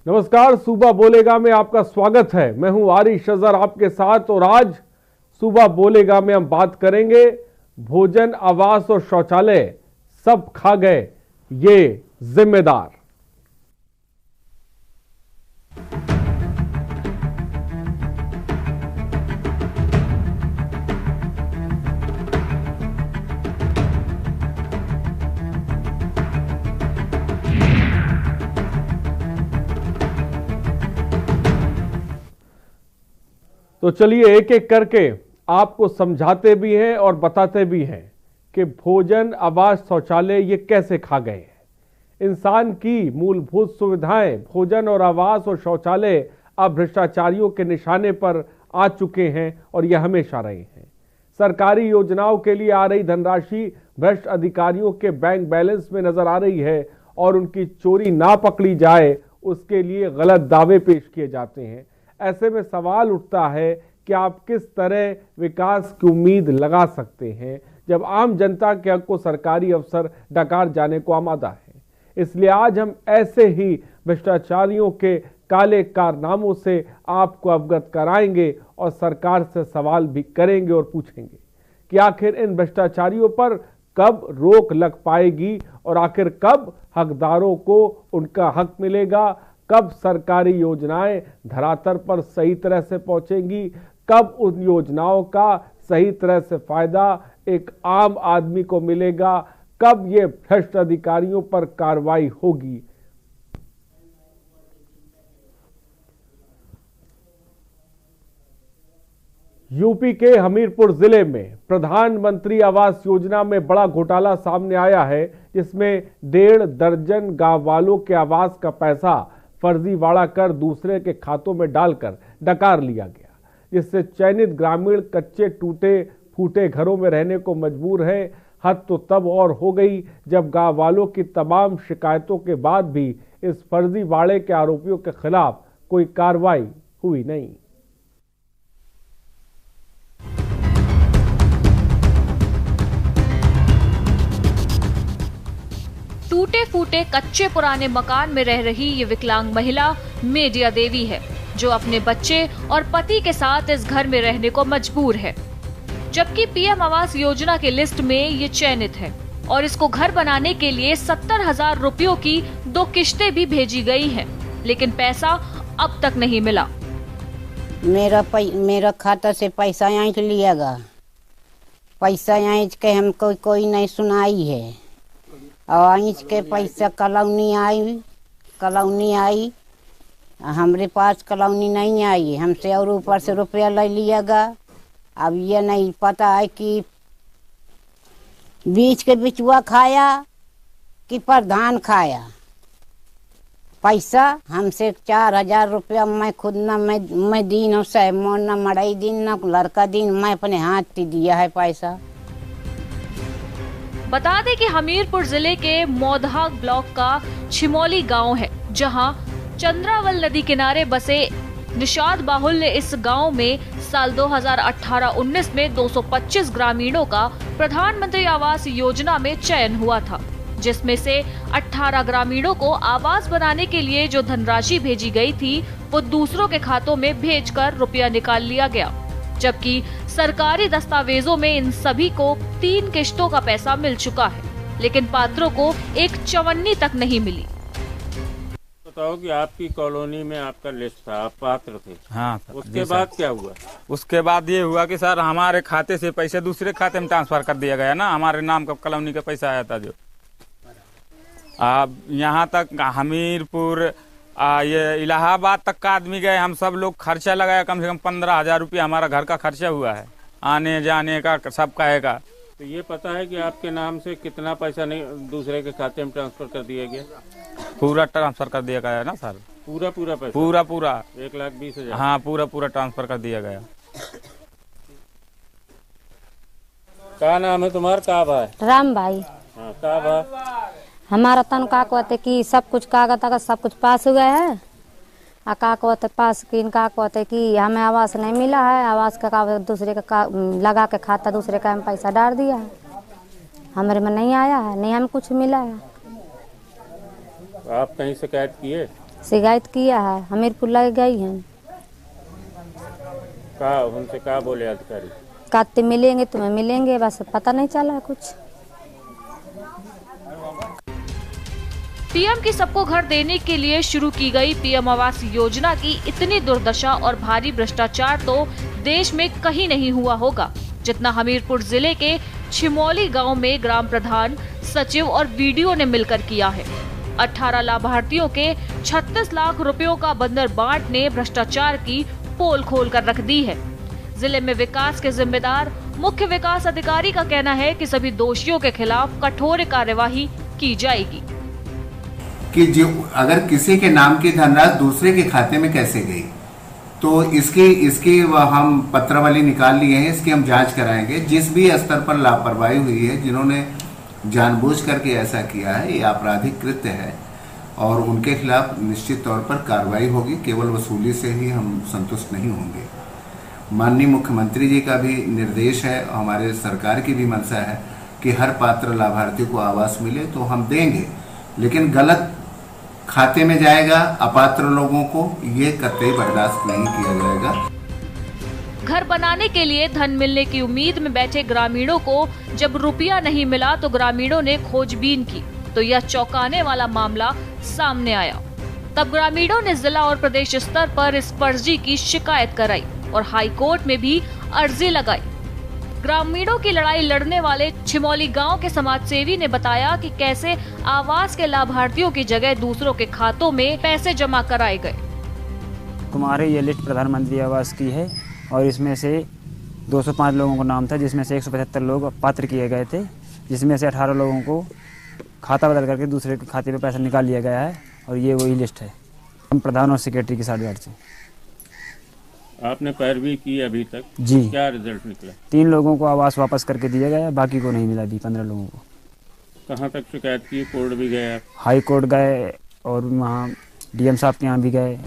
नमस्कार, सूबा बोलेगा में आपका स्वागत है। मैं हूं आरिश अजहर आपके साथ और आज सूबा बोलेगा में हम बात करेंगे भोजन, आवास और शौचालय सब खा गए ये जिम्मेदार। तो चलिए एक एक करके आपको समझाते भी हैं और बताते भी हैं कि भोजन, आवास, शौचालय ये कैसे खा गए हैं। इंसान की मूलभूत सुविधाएं भोजन और आवास और शौचालय अब भ्रष्टाचारियों के निशाने पर आ चुके हैं और यह हमेशा रहे हैं। सरकारी योजनाओं के लिए आ रही धनराशि भ्रष्ट अधिकारियों के बैंक बैलेंस में नजर आ रही है और उनकी चोरी ना पकड़ी जाए उसके लिए गलत दावे पेश किए जाते हैं। ऐसे में सवाल उठता है कि आप किस तरह विकास की उम्मीद लगा सकते हैं जब आम जनता के हक को सरकारी अफसर डकार जाने को आमादा है। इसलिए आज हम ऐसे ही भ्रष्टाचारियों के काले कारनामों से आपको अवगत कराएंगे और सरकार से सवाल भी करेंगे और पूछेंगे कि आखिर इन भ्रष्टाचारियों पर कब रोक लग पाएगी और आखिर कब हकदारों को उनका हक मिलेगा, कब सरकारी योजनाएं धरातल पर सही तरह से पहुंचेंगी, कब उन योजनाओं का सही तरह से फायदा एक आम आदमी को मिलेगा, कब ये भ्रष्ट अधिकारियों पर कार्रवाई होगी। यूपी के हमीरपुर जिले में प्रधानमंत्री आवास योजना में बड़ा घोटाला सामने आया है, जिसमें 1.5 दर्जन गांव वालों के आवास का पैसा फर्जीवाड़ा कर दूसरे के खातों में डालकर डकार लिया गया, जिससे चयनित ग्रामीण कच्चे टूटे फूटे घरों में रहने को मजबूर है। हद तो तब और हो गई जब गांव वालों की तमाम शिकायतों के बाद भी इस फर्जीवाड़े के आरोपियों के खिलाफ कोई कार्रवाई हुई नहीं। टूटे फूटे कच्चे पुराने मकान में रह रही ये विकलांग महिला मेडिया देवी है, जो अपने बच्चे और पति के साथ इस घर में रहने को मजबूर है। जबकि पीएम आवास योजना के लिस्ट में ये चयनित है और इसको घर बनाने के लिए 70,000 रुपयों की 2 किश्तें भी भेजी गई हैं, लेकिन पैसा अब तक नहीं मिला। मेरा खाता से पैसा यहाँ लिएगा, पैसा यहाँ के हमको कोई नहीं सुनाई है और इंच के पैसा कॉलोनी आई हमारे पास कॉलोनी नहीं आई हमसे और ऊपर से रुपया ले लिएगा। अब ये नहीं पता है कि बीच के बिचुआ खाया कि प्रधान खाया। पैसा हमसे 4,000 रुपया मैं खुद मैं दिन हो सह न मड़ई दिन न लड़का दिन मैं अपने हाथ दिया है पैसा। बता दें कि हमीरपुर जिले के मौधा ब्लॉक का छिमौली गांव है, जहां चंद्रावल नदी किनारे बसे निषाद बाहुल्य इस गांव में साल 2018-19 में 225 ग्रामीणों का प्रधानमंत्री आवास योजना में चयन हुआ था, जिसमें से 18 ग्रामीणों को आवास बनाने के लिए जो धनराशि भेजी गई थी वो दूसरों के खातों में भेजकर रुपया निकाल लिया गया। जबकि सरकारी दस्तावेजों में इन सभी को 3 किश्तों का पैसा मिल चुका है, लेकिन पात्रों को एक चवन्नी तक नहीं मिली। बताओ कि आपकी कॉलोनी में आपका लिस्ट था, आप पात्र थे। हाँ सर। उसके बाद क्या हुआ? उसके बाद ये हुआ कि सर हमारे खाते से पैसे दूसरे खाते में ट्रांसफर कर दिया गया ना, हमारे नाम का कॉलोनी का पैसा आया था जो। अब यहाँ तक हमीरपुर ये इलाहाबाद तक का आदमी गए, हम सब लोग खर्चा लगाया, कम से कम 15,000 रुपया हमारा घर का खर्चा हुआ है, आने जाने का सब कहेगा। तो ये पता है कि आपके नाम से कितना पैसा नहीं दूसरे के खाते में ट्रांसफर कर दिया गया? पूरा ट्रांसफर कर दिया गया ना सर। पूरा पैसा? पूरा 1,20,000। हाँ पूरा ट्रांसफर कर दिया गया। क्या नाम है तुम्हारा? का भाई? राम भाई। हाँ, का भाई? हमारा तन का कहते कि सब कुछ कागज सब कुछ पास हो गया है, का कहते पास कि इनका कहते कि हमें आवास नहीं मिला है, आवास का दूसरे का लगा के खाता दूसरे का हम पैसा डाल दिया है, हमारे में नहीं आया है, नहीं हमें कुछ मिला है। आप कहीं शिकायत किए? शिकायत किया है, हमीरपुर लग गई है। कहा उनसे, कहा बोले अधिकारी? कहते मिलेंगे तुम्हें मिलेंगे, बस पता नहीं चला कुछ। पीएम की सबको घर देने के लिए शुरू की गई पीएम आवास योजना की इतनी दुर्दशा और भारी भ्रष्टाचार तो देश में कहीं नहीं हुआ होगा जितना हमीरपुर जिले के छिमौली गांव में ग्राम प्रधान, सचिव और वीडियो ने मिलकर किया है। 18 लाभार्थियों के 36 लाख रुपयों का बंदरबाट ने भ्रष्टाचार की पोल खोल कर रख दी है। जिले में विकास के जिम्मेदार मुख्य विकास अधिकारी का कहना है कि सभी दोषियों के खिलाफ कठोर कार्यवाही की जाएगी। कि जो अगर किसी के नाम की धनराशि दूसरे के खाते में कैसे गई, तो इसकी हम पत्रावली निकाल लिए हैं, इसकी हम जांच कराएंगे। जिस भी स्तर पर लापरवाही हुई है, जिन्होंने जानबूझ करके ऐसा किया है, ये आपराधिक कृत्य है और उनके खिलाफ निश्चित तौर पर कार्रवाई होगी। केवल वसूली से ही हम संतुष्ट नहीं होंगे। माननीय मुख्यमंत्री जी का भी निर्देश है, हमारे सरकार की भी मंशा है कि हर पात्र लाभार्थी को आवास मिले, तो हम देंगे, लेकिन गलत खाते में जाएगा अपात्र लोगों को, ये कतई बर्दाश्त नहीं किया जाएगा। घर बनाने के लिए धन मिलने की उम्मीद में बैठे ग्रामीणों को जब रुपया नहीं मिला तो ग्रामीणों ने खोजबीन की तो यह चौंकाने वाला मामला सामने आया। तब ग्रामीणों ने जिला और प्रदेश स्तर पर इस फर्जी की शिकायत कराई और हाई कोर्ट में भी अर्जी लगाई। ग्रामीणों की लड़ाई लड़ने वाले छिमौली गांव के समाजसेवी ने बताया कि कैसे आवास के लाभार्थियों की जगह दूसरों के खातों में पैसे जमा कराए गए। तुम्हारे ये लिस्ट प्रधानमंत्री आवास की है और इसमें से 205 लोगों का नाम था, जिसमें से 175 लोग पात्र किए गए थे, जिसमें से 18 लोगों को खाता बदल करके दूसरे के खाते में पैसा निकाल लिया गया है और ये वही लिस्ट है। हम प्रधान और सेक्रेटरी की साठगांठ से। आपने पैरवी की अभी तक? जी। क्या रिजल्ट निकला? 3 लोगों को आवास वापस करके दिया गया, बाकी को नहीं मिला अभी 15 लोगों को। कहाँ तक शिकायत की? कोर्ट भी गए आप? हाई कोर्ट गए और वहाँ डीएम साहब के यहाँ भी गए।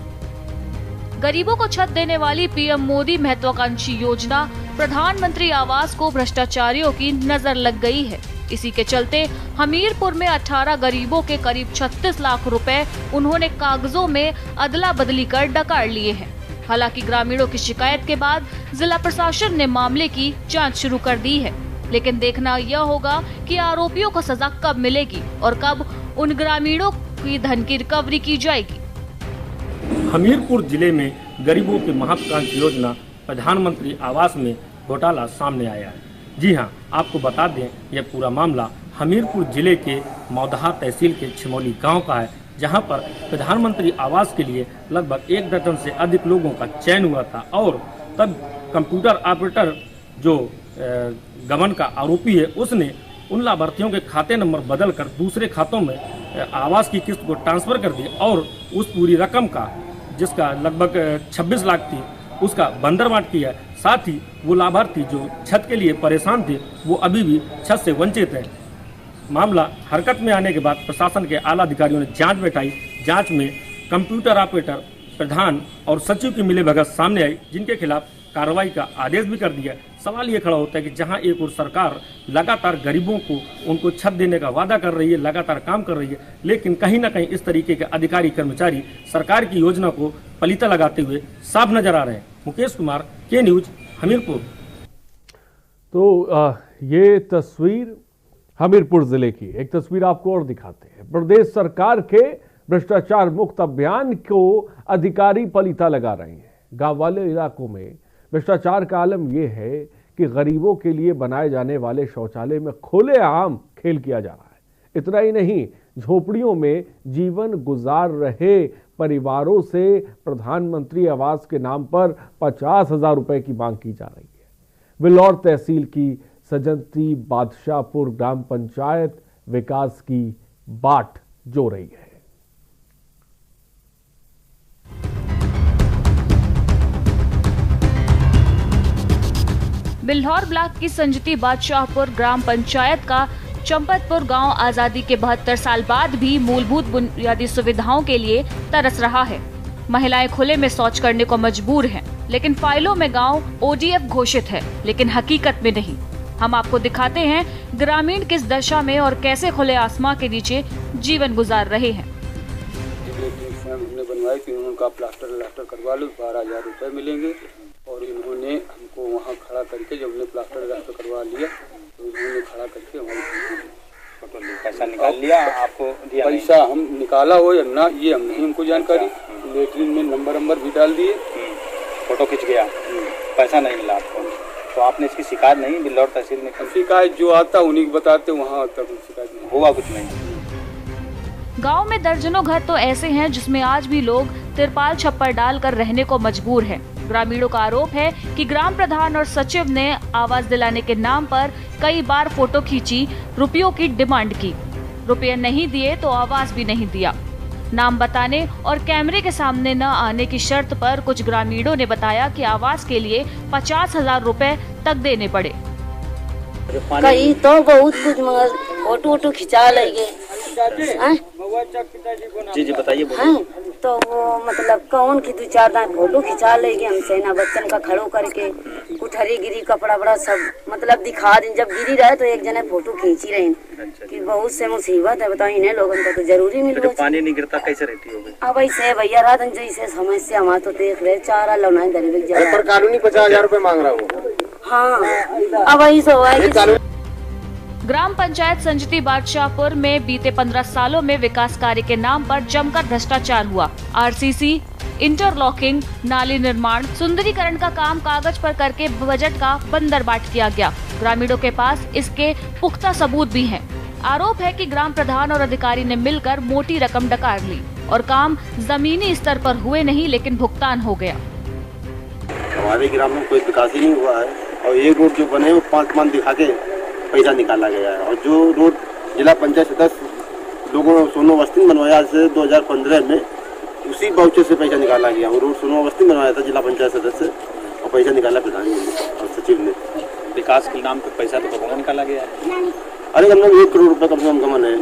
गरीबों को छत देने वाली पीएम मोदी महत्वाकांक्षी योजना प्रधानमंत्री आवास को भ्रष्टाचारियों की नजर लग गई है। इसी के चलते हमीरपुर में 18 गरीबों के करीब 36 लाख रुपए उन्होंने कागजों में अदला बदली कर डकार लिए हैं। हालांकि ग्रामीणों की शिकायत के बाद जिला प्रशासन ने मामले की जांच शुरू कर दी है, लेकिन देखना यह होगा कि आरोपियों को सजा कब मिलेगी और कब उन ग्रामीणों की धन की रिकवरी की जाएगी। हमीरपुर जिले में गरीबों की महत्वाकांक्षी योजना प्रधानमंत्री आवास में घोटाला सामने आया है। जी हां, आपको बता दें यह पूरा मामला हमीरपुर जिले के मौदहा तहसील के छिमौली गांव का है, जहां पर प्रधानमंत्री आवास के लिए लगभग 1 दर्जन से अधिक लोगों का चयन हुआ था और तब कंप्यूटर ऑपरेटर जो गबन का आरोपी है, उसने उन लाभार्थियों के खाते नंबर बदलकर दूसरे खातों में आवास की किस्त को ट्रांसफर कर दी और उस पूरी रकम का, जिसका लगभग 26 लाख थी, उसका बंदरबाट किया। साथ ही वो लाभार्थी जो छत के लिए परेशान थे, वो अभी भी छत से वंचित हैं। मामला हरकत में आने के बाद प्रशासन के आला अधिकारियों ने जांच बैठाई। जांच में कंप्यूटर ऑपरेटर, प्रधान और सचिव की मिलीभगत सामने आई, जिनके खिलाफ कार्रवाई का आदेश भी कर दिया। सवाल ये खड़ा होता है कि जहां एक और सरकार लगातार गरीबों को उनको छत देने का वादा कर रही है, लगातार काम कर रही है, लेकिन कहीं ना कहीं इस तरीके के अधिकारी कर्मचारी सरकार की योजना को पलीता लगाते हुए साफ नजर आ रहे हैं। मुकेश कुमार, के न्यूज, हमीरपुर। तो ये तस्वीर हमीरपुर जिले की। एक तस्वीर आपको और दिखाते हैं। प्रदेश सरकार के भ्रष्टाचार मुक्त अभियान को अधिकारी पलीता लगा रहे हैं। गांव वाले इलाकों में भ्रष्टाचार का आलम यह है कि गरीबों के लिए बनाए जाने वाले शौचालय में खुलेआम खेल किया जा रहा है। इतना ही नहीं, झोपड़ियों में जीवन गुजार रहे परिवारों से प्रधानमंत्री आवास के नाम पर 50,000 रुपए की मांग की जा रही है। बिल्हौर तहसील की सजंती बादशाहपुर ग्राम पंचायत विकास की बाट जो रही है। बिल्हौर ब्लॉक की संजती बादशाहपुर ग्राम पंचायत का चंपतपुर गांव आजादी के 72 साल बाद भी मूलभूत बुनियादी सुविधाओं के लिए तरस रहा है। महिलाएं खुले में शौच करने को मजबूर हैं, लेकिन फाइलों में गांव ODF घोषित है, लेकिन हकीकत में नहीं। हम आपको दिखाते हैं ग्रामीण किस दशा में और कैसे खुले आसमां के नीचे जीवन गुजार रहे हैं। हमने बनवाई थी, उनका प्लास्टर करवा लो, 12,000 रुपये मिलेंगे। और इन्होंने हमको वहाँ खड़ा करके, जब उन्हें प्लास्टर करवा लिया तो इन्होंने खड़ा करके हमारी पैसा निकाल लिया, आपको दिया पैसा हम निकाला हो या ना ये हम नहीं हमको जानकारी। लेटरिन में नंबर भी डाल दिए, फोटो खिंच गया, पैसा नहीं मिला आपको। तो आपने इसकी शिकायत नहीं बिल्लौर तहसील में? शिकायत जो आता उन्हीं को बताते, वहाँ तक शिकायत नहीं हुआ कुछ नहीं। गांव में दर्जनों घर तो ऐसे हैं जिसमें आज भी लोग तिरपाल छप्पर डालकर रहने को मजबूर हैं। ग्रामीणों का आरोप है कि ग्राम प्रधान और सचिव ने आवास दिलाने के नाम पर कई बार फोटो खींची, रुपयों की डिमांड की। रुपये नहीं दिए तो आवास भी नहीं दिया। नाम बताने और कैमरे के सामने न आने की शर्त पर कुछ ग्रामीणों ने बताया कि आवास के लिए 50,000 रुपए तक देने पड़े। कहीं तो बहुत कुछ मगर फोटो खिंचा लेंगे। जी बताइए। तो वो मतलब कौन की 2-4 दान फोटो खिंचा लेंगे हमसे ना, बच्चन का खड़ो करके कुठरी गिरी कपड़ा बड़ा सब मतलब दिखा दें। जब गिरी रहे तो एक जने फोटो खींची रहे कि बहुत से मुसीबत है। बताओ इन्हें लोगों को तो जरूरी मिल रहा। पानी नहीं गिरता कैसे रहती होगी? अब ऐसे भैया रात जैसे समस्या हमारा तो देख रहे, चारा लौना दरिक पर कानूनी 50,000 रुपए मांग रहा हूँ। हाँ अब ऐसा हुआ है। ग्राम पंचायत संजिती बादशाहपुर में बीते 15 सालों में विकास कार्य के नाम पर जमकर भ्रष्टाचार हुआ। आरसीसी, इंटरलॉकिंग, नाली निर्माण, सुंदरीकरण का काम कागज पर करके बजट का बंदरबाट किया गया। ग्रामीणों के पास इसके पुख्ता सबूत भी हैं। आरोप है कि ग्राम प्रधान और अधिकारी ने मिलकर मोटी रकम डकार ली और काम जमीनी स्तर पर हुए नहीं लेकिन भुगतान हो गया। हमारे ग्राम में कोई विकास ही नहीं हुआ है और ये रोड जो बने वो 5 मान दिखा के पैसा निकाला गया है। और जो रोड जिला पंचायत सदस्य लोगों ने सोनो वस्ती बनवाया से 2015 में, उसी बाउचर से पैसा निकाला गया। वो रोड सोनो वस्ती बनवाया था जिला पंचायत सदस्य और पैसा निकाला प्रधानमंत्री और सचिव ने। विकास के नाम पे पैसा तो कब निकाला गया है? अरे कम से कम 1 करोड़ रुपये कम से कम गमन है।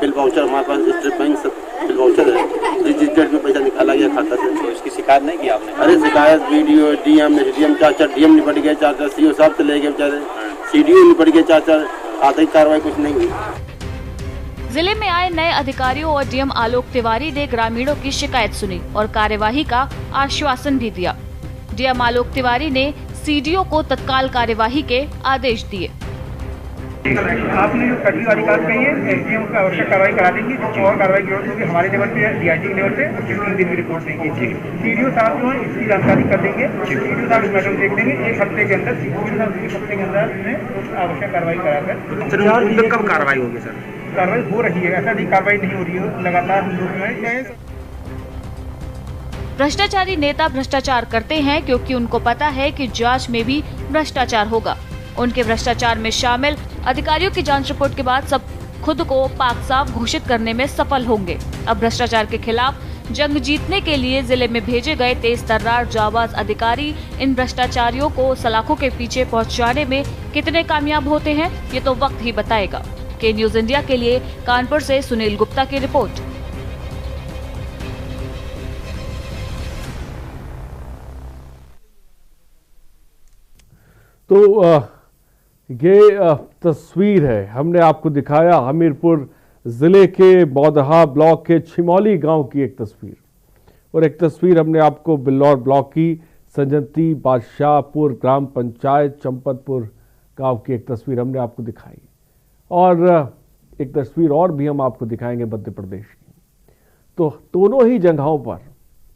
बिल वाउचर हमारे पास स्टेट बैंक से बिल वाउचर है, जिस डेट में पैसा निकाला गया खाता से। तो इसकी शिकायत नहीं की आपने? अरे शिकायत वीडियो डीएम 4 डीएम निपट गए, 4 सीओ साहब से ले गए बेचारे, सीडीओ निपट गए, 4 आर्थिक कार्रवाई कुछ नहीं हुई। जिले में आए नए अधिकारियों और डीएम आलोक तिवारी ने ग्रामीणों की शिकायत सुनी और कार्यवाही का आश्वासन भी दिया। डीएम आलोक तिवारी ने सीडीओ को तत्काल कार्यवाही के आदेश दिए। आपने जो फर्जी वाली बात कही है, एसडीएम का आवश्यक कार्रवाई करा देंगे। और कार्रवाई की जरूरत होगी हमारे लेवल पे, डीआईजी के लेवल पे 3 दिन की रिपोर्ट देंगे। सीडीओ साहब जो है इसकी जानकारी कर देंगे। सीडीओ साहब इस मैटर देख लेंगे। 1 हफ्ते के अंदर सीडीओ साहब 1 हफ्ते के अंदर आवश्यक कार्रवाई कराकर कब कार्रवाई होगी सर? कार्रवाई हो रही है, ऐसा नहीं कार्रवाई नहीं हो रही है, लगातार हम लोग भ्रष्टाचारी नेता भ्रष्टाचार करते हैं क्योंकि उनको पता है कि जांच में भी भ्रष्टाचार होगा। उनके भ्रष्टाचार में शामिल अधिकारियों की जांच रिपोर्ट के बाद सब खुद को पाक साफ घोषित करने में सफल होंगे। अब भ्रष्टाचार के खिलाफ जंग जीतने के लिए जिले में भेजे गए तेज तर्रार जाबाज अधिकारी इन भ्रष्टाचारियों को सलाखों के पीछे पहुंचाने में कितने कामयाब होते हैं ये तो वक्त ही बताएगा। के न्यूज इंडिया के लिए कानपुर से सुनील गुप्ता की रिपोर्ट। तो ये तस्वीर है, हमने आपको दिखाया हमीरपुर ज़िले के बौदहा ब्लॉक के छिमौली गांव की एक तस्वीर, और एक तस्वीर हमने आपको बिल्लौर ब्लॉक की संजती बादशाहपुर ग्राम पंचायत चंपतपुर गांव की एक तस्वीर हमने आपको दिखाई, और एक तस्वीर और भी हम आपको दिखाएंगे मध्य प्रदेश की। तो दोनों ही जगहों पर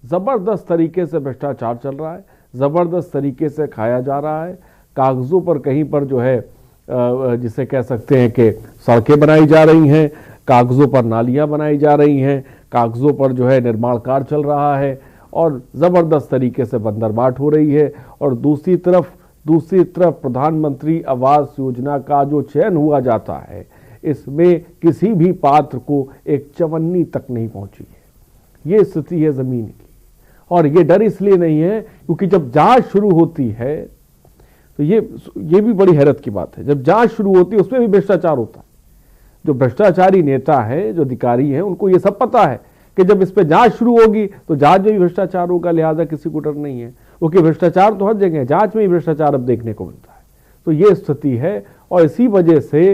ज़बरदस्त तरीके से भ्रष्टाचार चल रहा है, ज़बरदस्त तरीके से खाया जा रहा है। कागज़ों पर कहीं पर जो है जिसे कह सकते हैं कि सड़कें बनाई जा रही हैं, कागज़ों पर नालियां बनाई जा रही हैं, कागज़ों पर जो है निर्माण कार्य चल रहा है और ज़बरदस्त तरीके से बंदरबाट हो रही है। और दूसरी तरफ प्रधानमंत्री आवास योजना का जो चयन हुआ जाता है, इसमें किसी भी पात्र को एक चवन्नी तक नहीं पहुंची है। ये स्थिति है ज़मीन की, और ये डर इसलिए नहीं है क्योंकि जब जांच शुरू होती है तो ये भी बड़ी हैरत की बात है, जब जांच शुरू होती है उसमें भी भ्रष्टाचार होता है। जो भ्रष्टाचारी नेता है, जो अधिकारी हैं, उनको ये सब पता है कि जब इस पे जांच शुरू होगी तो जांच में भी भ्रष्टाचार होगा, लिहाजा किसी को डर नहीं है, क्योंकि भ्रष्टाचार तो हर जगह है, जांच में भी भ्रष्टाचार अब देखने को मिलता है। तो ये स्थिति है, और इसी वजह से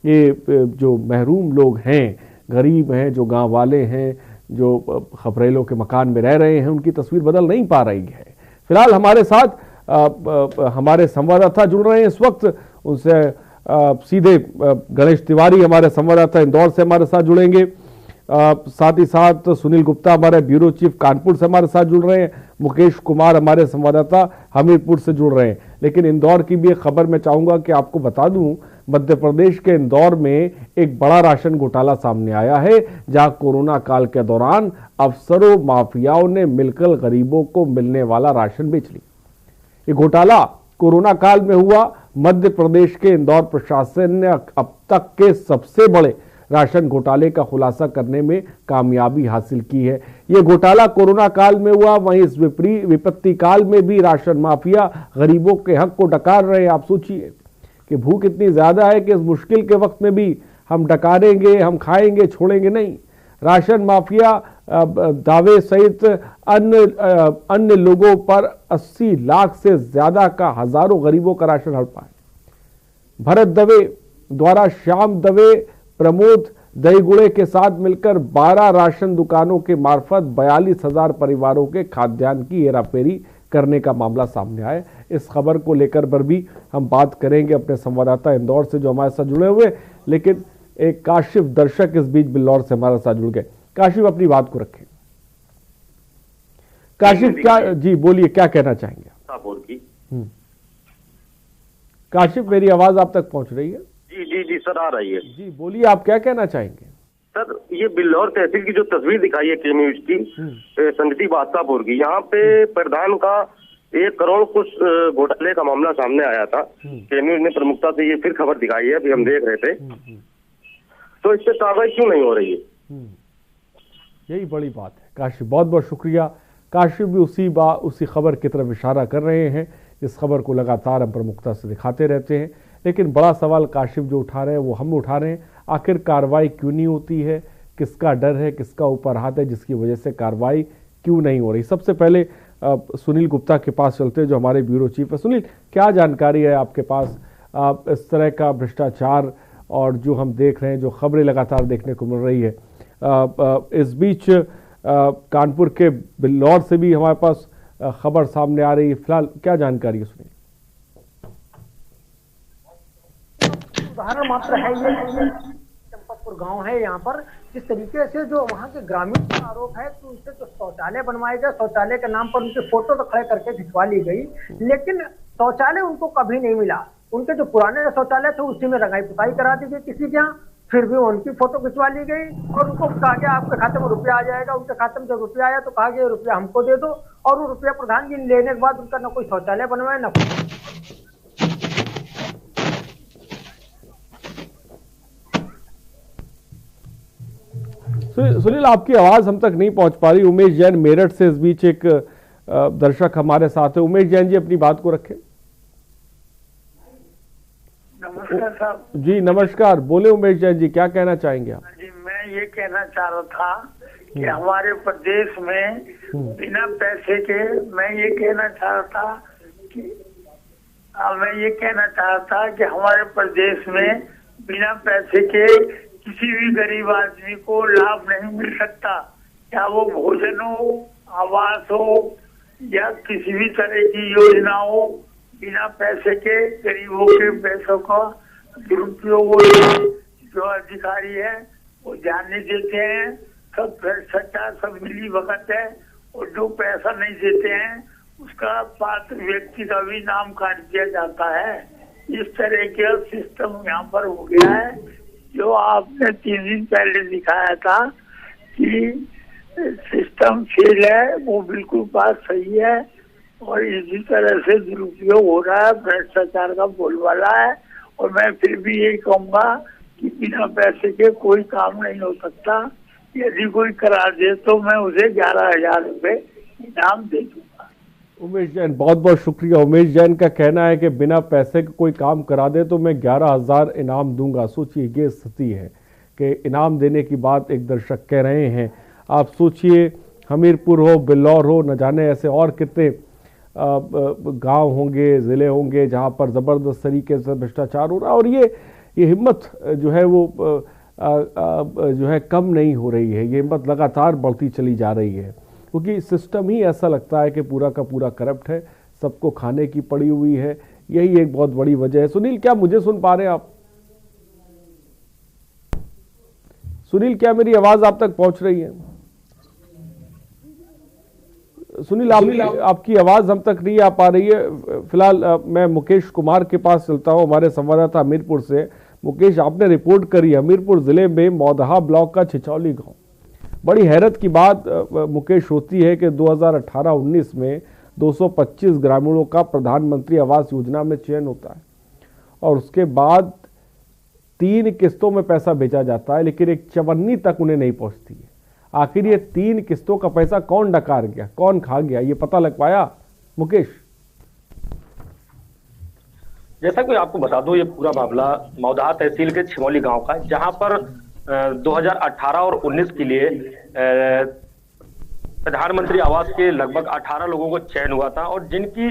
ये जो महरूम लोग हैं, गरीब हैं, जो गाँव वाले हैं, जो खपरेलों के मकान में रह रहे हैं उनकी तस्वीर बदल नहीं पा रही है। फिलहाल हमारे साथ हमारे संवाददाता जुड़ रहे हैं इस वक्त, उनसे सीधे गणेश तिवारी हमारे संवाददाता इंदौर से हमारे साथ जुड़ेंगे, साथ ही साथ सुनील गुप्ता हमारे ब्यूरो चीफ कानपुर से हमारे साथ जुड़ रहे हैं, मुकेश कुमार हमारे संवाददाता हमीरपुर से जुड़ रहे हैं। लेकिन इंदौर की भी एक खबर मैं चाहूंगा कि आपको बता दूं, मध्य प्रदेश के इंदौर में एक बड़ा राशन घोटाला सामने आया है, जहां कोरोना काल के दौरान अफसरों माफियाओं ने मिलकर गरीबों को मिलने वाला राशन बेच लिया। ये घोटाला कोरोना काल में हुआ। मध्य प्रदेश के इंदौर प्रशासन ने अब तक के सबसे बड़े राशन घोटाले का खुलासा करने में कामयाबी हासिल की है। यह घोटाला कोरोना काल में हुआ, वहीं इस विपत्ति काल में भी राशन माफिया गरीबों के हक को डकार रहे हैं। आप सोचिए कि भूख इतनी ज्यादा है कि इस मुश्किल के वक्त में भी हम डकारेंगे, हम खाएंगे, छोड़ेंगे नहीं। राशन माफिया दावे सहित अन्य लोगों पर 80 लाख से ज्यादा का हजारों गरीबों का राशन हड़पा है। भरत दवे द्वारा श्याम दवे, प्रमोद दहीगुड़े के साथ मिलकर 12 राशन दुकानों के मार्फत 42,000 परिवारों के खाद्यान्न की हेराफेरी करने का मामला सामने आया। इस खबर को लेकर पर भी हम बात करेंगे अपने संवाददाता इंदौर से जो हमारे साथ जुड़े हुए, लेकिन एक काशिफ दर्शक इस बीच बिल्लौर से हमारे साथ जुड़ गए। काशिफ अपनी बात को रखें। काशिफ क्या, जी बोलिए, क्या कहना चाहेंगे? काशिफ मेरी आवाज आप तक पहुंच रही है? जी सर, आ रही है। जी बोलिए, आप क्या कहना चाहेंगे? सर, ये बिल्लौर तहसील की जो तस्वीर दिखाई है के न्यूज की, संगति बादशाहपुर की, यहाँ पे प्रधान का 1 करोड़ कुछ घोटाले का मामला सामने आया था। के न्यूज ने प्रमुखता से ये फिर खबर दिखाई है, अभी हम देख रहे थे। तो इस पे कार्रवाई क्यों नहीं हो रही है? यही बड़ी बात है। काशिफ, बहुत बहुत शुक्रिया। काशिफ भी उसी खबर की तरफ इशारा कर रहे हैं। इस खबर को लगातार हम प्रमुखता से दिखाते रहते हैं, लेकिन बड़ा सवाल काशिफ जो उठा रहे हैं वो हम उठा रहे हैं। आखिर कार्रवाई क्यों नहीं होती है? किसका डर है, किसका ऊपर हाथ है जिसकी वजह से कार्रवाई क्यों नहीं हो रही? सबसे पहले सुनील गुप्ता के पास चलते हैं जो हमारे ब्यूरो चीफ है। सुनील, क्या जानकारी है आपके पास इस तरह का भ्रष्टाचार और जो हम देख रहे हैं, जो खबरें लगातार देखने को मिल रही है? इस बीच कानपुर के बिल्लौर से भी हमारे पास खबर सामने आ रही है। फिलहाल क्या जानकारी है सुनील? उदाहरण मात्र है ये चंपतपुर गांव है, यहाँ पर जिस तरीके से जो वहाँ के ग्रामीण का आरोप है तो उससे जो शौचालय बनवाए गए, शौचालय के नाम पर उनके फोटो तो खड़े करके खिंचवा ली गई, लेकिन शौचालय उनको कभी नहीं मिला। उनके जो पुराने शौचालय थे उसी में रंगाई पुताई करा दी गई किसी के यहाँ, फिर भी उनकी फोटो खिंचवा ली गई और उनको कहा गया आपके खाते में रुपया आ जाएगा। उनके खाते में जब रुपया आया तो कहा गया रुपया हमको दे दो, और वो रुपया प्रधान जी लेने के बाद उनका न कोई शौचालय बनवाए न। सुनील, आपकी आवाज हम तक नहीं पहुंच पा रही। उमेश जैन मेरठ से इस बीच एक दर्शक हमारे साथ है। उमेश जैन जी अपनी बात को रखें। नमस्कार साहब। जी नमस्कार, बोले उमेश जैन जी, क्या कहना चाहेंगे आप? जी, मैं ये कहना चाह रहा था कि हमारे प्रदेश में बिना पैसे के, मैं ये कहना चाह रहा था कि हमारे प्रदेश में बिना पैसे के किसी भी गरीब आदमी को लाभ नहीं मिल सकता, क्या वो भोजन हो, आवास हो या किसी भी तरह की योजना हो। बिना पैसे के गरीबों के पैसों का दुरुपयोग जो अधिकारी है वो ध्यान नहीं देते हैं। सब भ्रष्टाचार, सब मिली भगत है, और जो पैसा नहीं देते हैं उसका पात्र व्यक्ति का भी नाम काट दिया जाता है। इस तरह का सिस्टम यहाँ पर हो गया है। जो आपने 3 दिन पहले दिखाया था कि सिस्टम फेल है, वो बिल्कुल बात सही है, और इसी तरह से दुरुपयोग हो रहा है, भ्रष्टाचार का बोलबाला है। और मैं फिर भी यही कहूँगा कि बिना पैसे के कोई काम नहीं हो सकता। यदि कोई करा दे तो मैं उसे 11,000 रुपये इनाम दे दूंगा। उमेश जैन, बहुत बहुत शुक्रिया। उमेश जैन का कहना है कि बिना पैसे के कोई काम करा दे तो मैं 11,000 इनाम दूंगा। सोचिए, ये स्थिति है कि इनाम देने की बात एक दर्शक कह रहे हैं। आप सोचिए, हमीरपुर हो, बिल्लौर हो, न जाने ऐसे और कितने गांव होंगे, ज़िले होंगे जहां पर ज़बरदस्त तरीके से भ्रष्टाचार हो रहा है। और ये हिम्मत जो है वो जो है कम नहीं हो रही है, ये हिम्मत लगातार बढ़ती चली जा रही है, क्योंकि सिस्टम ही ऐसा लगता है कि पूरा का पूरा करप्ट है, सबको खाने की पड़ी हुई है। यही एक बहुत बड़ी वजह है। सुनील, क्या मुझे सुन पा रहे हैं आप? सुनील, क्या मेरी आवाज आप तक पहुंच रही है? सुनील, आपकी आवाज हम तक नहीं आ पा रही है। फिलहाल मैं मुकेश कुमार के पास चलता हूं, हमारे संवाददाता हमीरपुर से। मुकेश, आपने रिपोर्ट करी हमीरपुर जिले में मौदहा ब्लॉक का छिछौली गांव। बड़ी हैरत की बात मुकेश होती है कि 2018-19 में 225 ग्रामीणों का प्रधानमंत्री आवास योजना में चयन होता है और उसके बाद 3 किस्तों में पैसा भेजा जाता है, लेकिन एक चवन्नी तक उन्हें नहीं पहुंचती है। आखिर ये 3 किस्तों का पैसा कौन डकार गया, कौन खा गया, ये पता लग पाया मुकेश? जैसा कि आपको बता दूं, ये पूरा मामला मौदहा तहसील के छिमौली गांव का है, जहां पर 2018 और 19 के लिए प्रधानमंत्री आवास के लगभग 18 लोगों को चयन हुआ था और जिनकी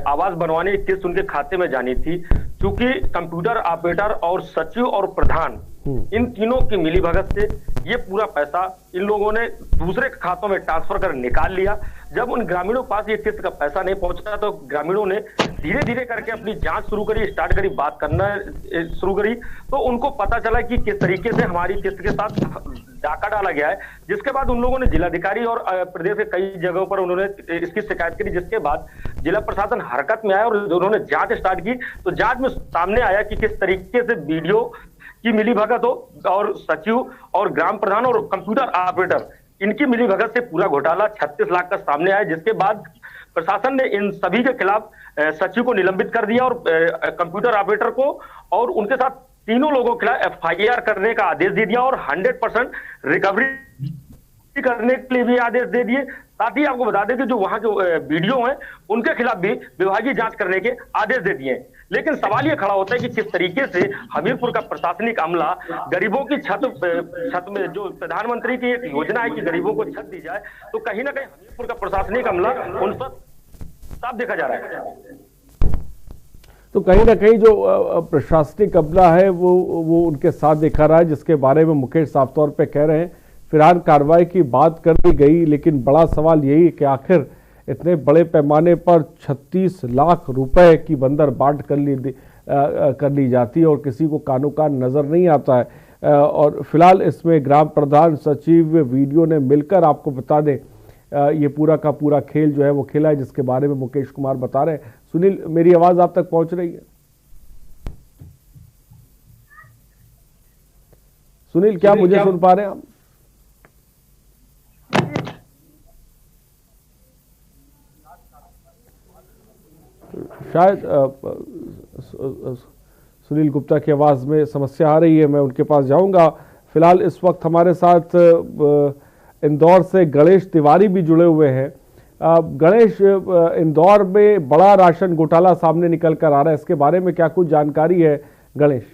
आवास बनवाने की किस्त उनके खाते में जानी थी। चूंकि कंप्यूटर ऑपरेटर और सचिव और प्रधान इन तीनों की मिलीभगत से ये पूरा पैसा इन लोगों ने दूसरे खातों में ट्रांसफर कर निकाल लिया। जब उन ग्रामीणों के पास ये किस्त का पैसा नहीं पहुंचा तो ग्रामीणों ने धीरे धीरे करके अपनी जांच शुरू करी, स्टार्ट करी, बात करना शुरू करी, तो उनको पता चला कि किस तरीके से हमारी किस्त के साथ डाका डाला गया है। जिसके बाद उन लोगों ने जिलाधिकारी और प्रदेश के कई जगहों पर उन्होंने इसकी शिकायत करी, जिसके बाद जिला प्रशासन हरकत में आया और उन्होंने जांच स्टार्ट की। तो जांच में सामने आया कि किस तरीके से वीडियो की मिलीभगत हो और सचिव और ग्राम प्रधान और कंप्यूटर ऑपरेटर इनकी मिलीभगत से पूरा घोटाला 36 लाख का सामने आया। जिसके बाद प्रशासन ने इन सभी के खिलाफ सचिव को निलंबित कर दिया और कंप्यूटर ऑपरेटर को और उनके साथ तीनों लोगों के खिलाफ FIR करने का आदेश दे दिया और 100% रिकवरी करने के लिए भी आदेश दे दिए। साथ ही आपको बता दें कि जो वहां के वीडियो हैं उनके खिलाफ भी विभागीय जांच करने के आदेश दे दिए। लेकिन सवाल ये खड़ा होता है कि किस तरीके से हमीरपुर का प्रशासनिक अमला गरीबों की छत में, जो प्रधानमंत्री की एक योजना है कि गरीबों को छत दी जाए, तो कहीं ना कहीं हमीरपुर का प्रशासनिक अमला उन पर साफ देखा जा रहा है। तो कहीं ना कहीं जो प्रशासनिक अमला है वो उनके साथ देखा रहा है, जिसके बारे में मुकेश साफ तौर पे कह रहे हैं। फिलहाल कार्रवाई की बात कर दी गई, लेकिन बड़ा सवाल यही है कि आखिर इतने बड़े पैमाने पर 36 लाख रुपए की बंदर बाट कर ली जाती है और किसी को कानो कान नजर नहीं आता है। और फिलहाल इसमें ग्राम प्रधान, सचिव, वीडियो ने मिलकर, आपको बता दें, ये पूरा का पूरा खेल जो है वो खेला है, जिसके बारे में मुकेश कुमार बता रहे हैं। सुनील, मेरी आवाज आप तक पहुंच रही है? सुनील, क्या मुझे सुन पा रहे हैं आप? शायद सुनील गुप्ता की आवाज में समस्या आ रही है, मैं उनके पास जाऊंगा। फिलहाल इस वक्त हमारे साथ इंदौर से गणेश तिवारी भी जुड़े हुए हैं। गणेश, इंदौर में बड़ा राशन घोटाला सामने निकल कर आ रहा है, इसके बारे में क्या कुछ जानकारी है गणेश?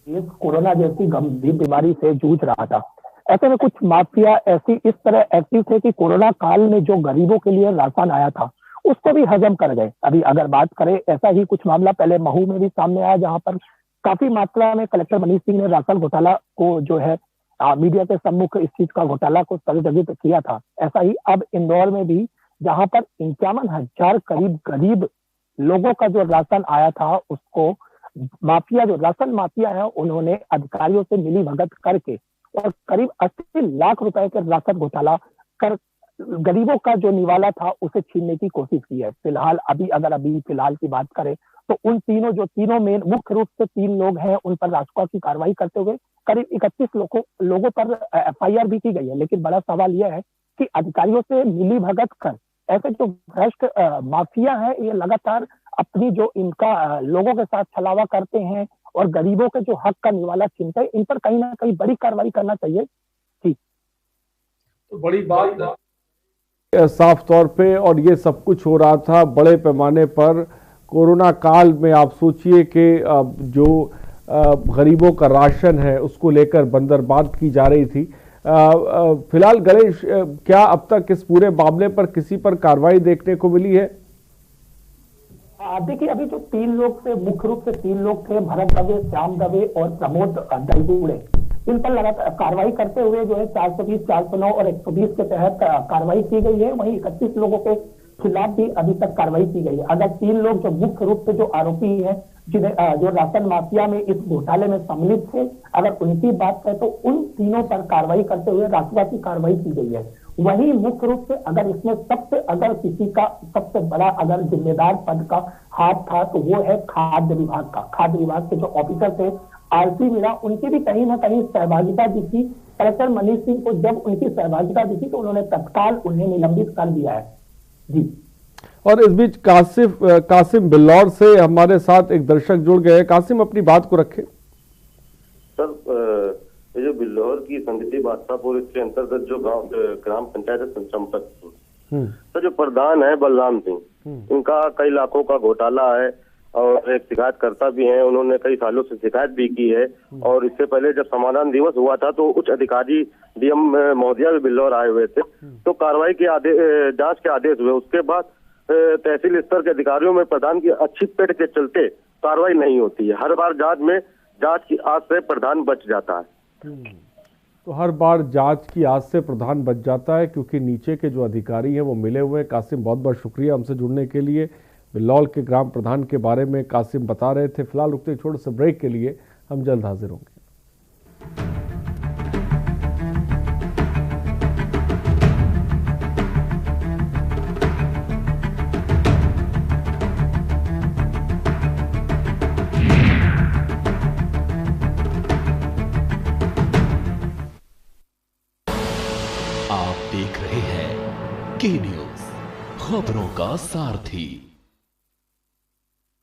ये कोरोना जैसी गंभीर बीमारी से जूझ रहा था, ऐसे में कुछ माफिया ऐसी इस तरह एक्टिव थे कि कोरोना काल में जो गरीबों के लिए राशन आया था उसको भी हजम कर गए। अभी अगर बात करें, ऐसा ही कुछ मामला पहले महू में भी सामने आया, जहां पर काफी मात्रा में कलेक्टर मनीष सिंह ने राशन घोटाला को जो है मीडिया के सम्मुख इस चीज का घोटाला को संदिग्ध किया था। ऐसा ही अब इंदौर में भी, जहां पर 51,000 करीब गरीब लोगों का जो राशन आया था उसको माफिया, जो राशन माफिया है, उन्होंने अधिकारियों से मिली भगत करके और करीब 80 लाख रुपए के राशन घोटाला कर गरीबों का जो निवाला था उसे छीनने की कोशिश की है। फिलहाल फिलहाल की बात करें तो उन तीनों में मुख्य रूप से 3 लोग हैं, उन पर राजकोट की कार्रवाई करते हुए करीब 31 लोगों पर FIR भी की गई है। लेकिन बड़ा सवाल यह है कि अधिकारियों से मिली भगत कर ऐसे जो भ्रष्ट माफिया है, ये लगातार अपनी जो इनका लोगों के साथ छलावा करते हैं और गरीबों के जो हक का निवाला छीनते हैं, इन पर कहीं ना कहीं बड़ी कार्रवाई करना चाहिए। ठीक, तो बड़ी बात साफ तौर पे, और ये सब कुछ हो रहा था बड़े पैमाने पर कोरोना काल में। आप सोचिए कि जो गरीबों का राशन है उसको लेकर बंदरबांट की जा रही थी। फिलहाल गणेश, क्या अब तक इस पूरे मामले पर किसी पर कार्रवाई देखने को मिली है? देखिए, अभी जो 3 लोग थे, मुख्य रूप से 3 लोग थे, भरत दवे, श्याम दवे और प्रमोद दलगुड़े, इन पर लगातार कार्रवाई करते हुए जो है 420, 409 और 120 के तहत कार्रवाई की गई है। वहीं 31 लोगों के खिलाफ भी अभी तक कार्रवाई की गई है। अगर 3 लोग जो मुख्य रूप से जो आरोपी हैं, जिन्हें जो राशन माफिया में इस घोटाले में सम्मिलित थे, अगर उनकी बात करें तो उन तीनों पर कार्रवाई करते हुए राष्ट्रव्यापी कार्रवाई की गई है। वहीं मुख्य रूप से अगर इसमें अगर किसी का सबसे बड़ा अगर जिम्मेदार पद का हाथ था तो वो है खाद्य विभाग का। खाद्य विभाग के जो ऑफिसर थे आरसी मीणा, उनकी भी कहीं ना कहीं सहभागिता दिखी। कलेक्टर मनीष सिंह को जब उनकी सहभागिता दिखी तो उन्होंने तत्काल उन्हें निलंबित कर दिया है जी। और इस बीच कासिम बिल्लौर से हमारे साथ एक दर्शक जुड़ गए। कासिम, अपनी बात को रखें। सर, ये जो बिल्लौर की संगति बादशाहपुर, इसके अंतर्गत जो गांव ग्राम पंचायत है चंपतपुर, तो जो प्रधान है बलराम सिंह, इनका कई लाखों का घोटाला है और एक शिकायतकर्ता भी हैं। उन्होंने कई सालों से शिकायत भी की है और इससे पहले जब समाधान दिवस हुआ था तो उच्च अधिकारी डीएम महोदया भी बिल्लौर आए हुए थे, तो कार्रवाई के जांच के आदेश हुए। उसके बाद तहसील स्तर के अधिकारियों में प्रधान की अच्छी पेट के चलते कार्रवाई नहीं होती है। हर बार जांच की आस से प्रधान बच जाता है। तो हर बार जांच की आस से प्रधान बच जाता है क्योंकि नीचे के जो अधिकारी हैं वो मिले हुए हैं। कासिम, बहुत बहुत शुक्रिया हमसे जुड़ने के लिए। बिल्लौर के ग्राम प्रधान के बारे में कासिम बता रहे थे। फिलहाल रुकते छोटे से ब्रेक के लिए, हम जल्द हाजिर होंगे। आप देख रहे हैं के न्यूज, खबरों का सारथी।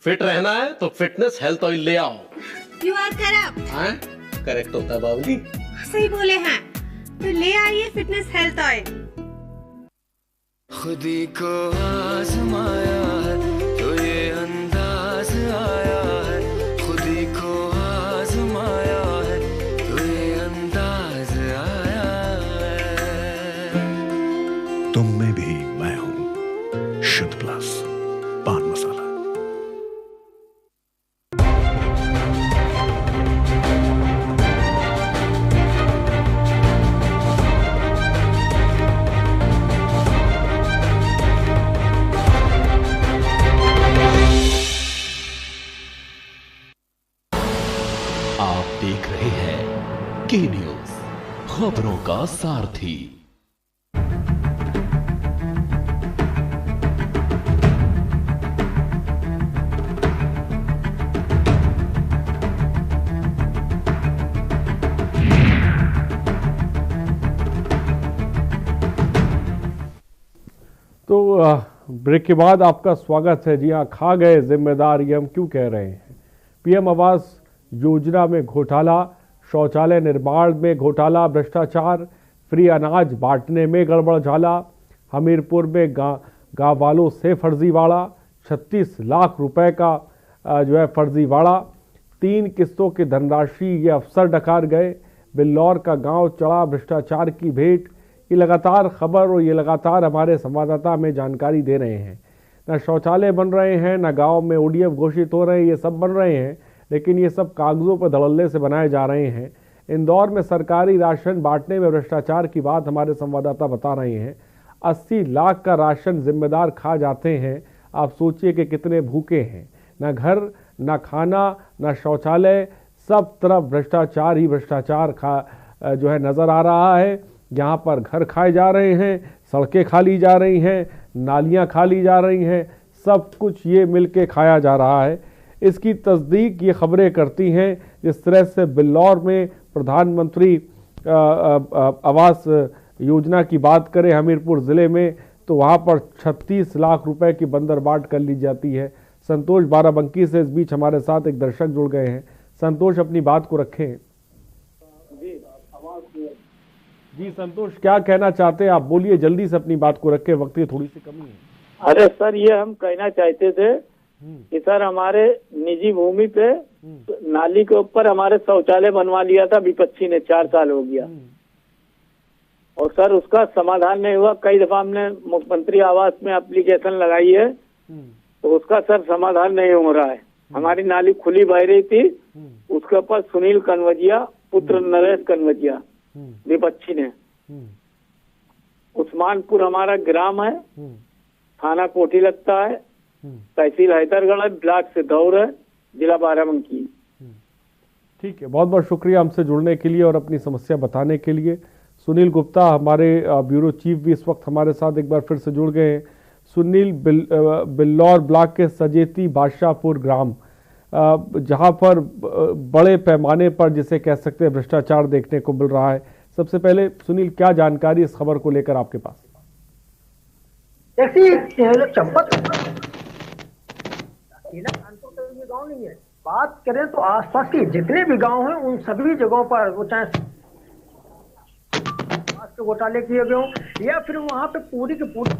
फिट रहना है तो फिटनेस हेल्थ ऑयल ले आओ। You are correct. हाँ, करेक्ट होता है बाबूजी। सही बोले हैं, तो ले आइए फिटनेस हेल्थ ऑयल। खुदी को आजमाया है तो ये अंदाज आया है, खुदी को आजमाया है तो ये अंदाज आया है। तुम में भी मैं हूं, शुद्ध प्लस पान मसाला। आप देख रहे हैं के न्यूज, खबरों का सारथी। तो ब्रेक के बाद आपका स्वागत है। जी हाँ, खा गए जिम्मेदार, ये हम क्यों कह रहे हैं। पीएम आवास योजना में घोटाला, शौचालय निर्माण में घोटाला, भ्रष्टाचार, फ्री अनाज बांटने में गड़बड़झाला, हमीरपुर में गाँव वालों से फर्जीवाड़ा, 36 लाख रुपए का जो है फर्जीवाड़ा, 3 किस्तों की धनराशि ये अफसर डकार गए, बिल्लौर का गांव चढ़ा भ्रष्टाचार की भेंट। ये लगातार खबर और ये लगातार हमारे संवाददाता में जानकारी दे रहे हैं। न शौचालय बन रहे हैं, न गांव में ओडीएफ घोषित हो रहे हैं, ये सब बन रहे हैं, लेकिन ये सब कागजों पर धड़ल्ले से बनाए जा रहे हैं। इंदौर में सरकारी राशन बांटने में भ्रष्टाचार की बात हमारे संवाददाता बता रहे हैं। 80 लाख का राशन जिम्मेदार खा जाते हैं। आप सोचिए कि कितने भूखे हैं। न घर, न खाना, न शौचालय, सब तरफ भ्रष्टाचार ही भ्रष्टाचार जो है नज़र आ रहा है। यहाँ पर घर खाए जा रहे हैं, सड़कें खा ली जा रही हैं, नालियाँ खा ली जा रही हैं, सब कुछ ये मिलके खाया जा रहा है। इसकी तस्दीक ये खबरें करती हैं। जिस तरह से बिल्लौर में प्रधानमंत्री आवास योजना की बात करें हमीरपुर ज़िले में, तो वहाँ पर 36 लाख रुपए की बंदरबाट कर ली जाती है। संतोष बाराबंकी से इस बीच हमारे साथ एक दर्शक जुड़ गए हैं। संतोष, अपनी बात को रखें। जी संतोष, क्या कहना चाहते हैं आप? बोलिए, जल्दी से अपनी बात को रखें, वक्त की थोड़ी सी कमी है। अरे सर, ये हम कहना चाहते थे कि सर हमारे निजी भूमि पे नाली के ऊपर हमारे शौचालय बनवा लिया था विपक्षी ने, 4 साल हो गया, और सर उसका समाधान नहीं हुआ। कई दफा हमने मुख्यमंत्री आवास में एप्लीकेशन लगाई है, तो उसका सर समाधान नहीं हो रहा है। हमारी नाली खुली बह रही थी, उसके ऊपर सुनील कन्वजिया पुत्र नरेश कन्वजिया विपक्षी ने। उस्मानपुर हमारा ग्राम है, थाना कोठी लगता है, तहसील हैदरगढ़ है, ब्लॉक से दौर है, जिला बाराबंकी। ठीक है, बहुत बहुत शुक्रिया हमसे जुड़ने के लिए और अपनी समस्या बताने के लिए। सुनील गुप्ता हमारे ब्यूरो चीफ भी इस वक्त हमारे साथ एक बार फिर से जुड़ गए हैं। सुनील बिल्लौर ब्लॉक के सजेती बादशाहपुर ग्राम, जहां पर बड़े पैमाने पर जिसे कह सकते हैं भ्रष्टाचार देखने को मिल रहा है। सबसे पहले सुनील, क्या जानकारी इस खबर को लेकर आपके पास? चंपत कानपुर का ये गाँव नहीं है, बात करें तो आसपास के जितने भी गांव हैं उन सभी जगहों पर वो चाहे के घोटाले किए गए हों या फिर वहां पे पूरी की पूरी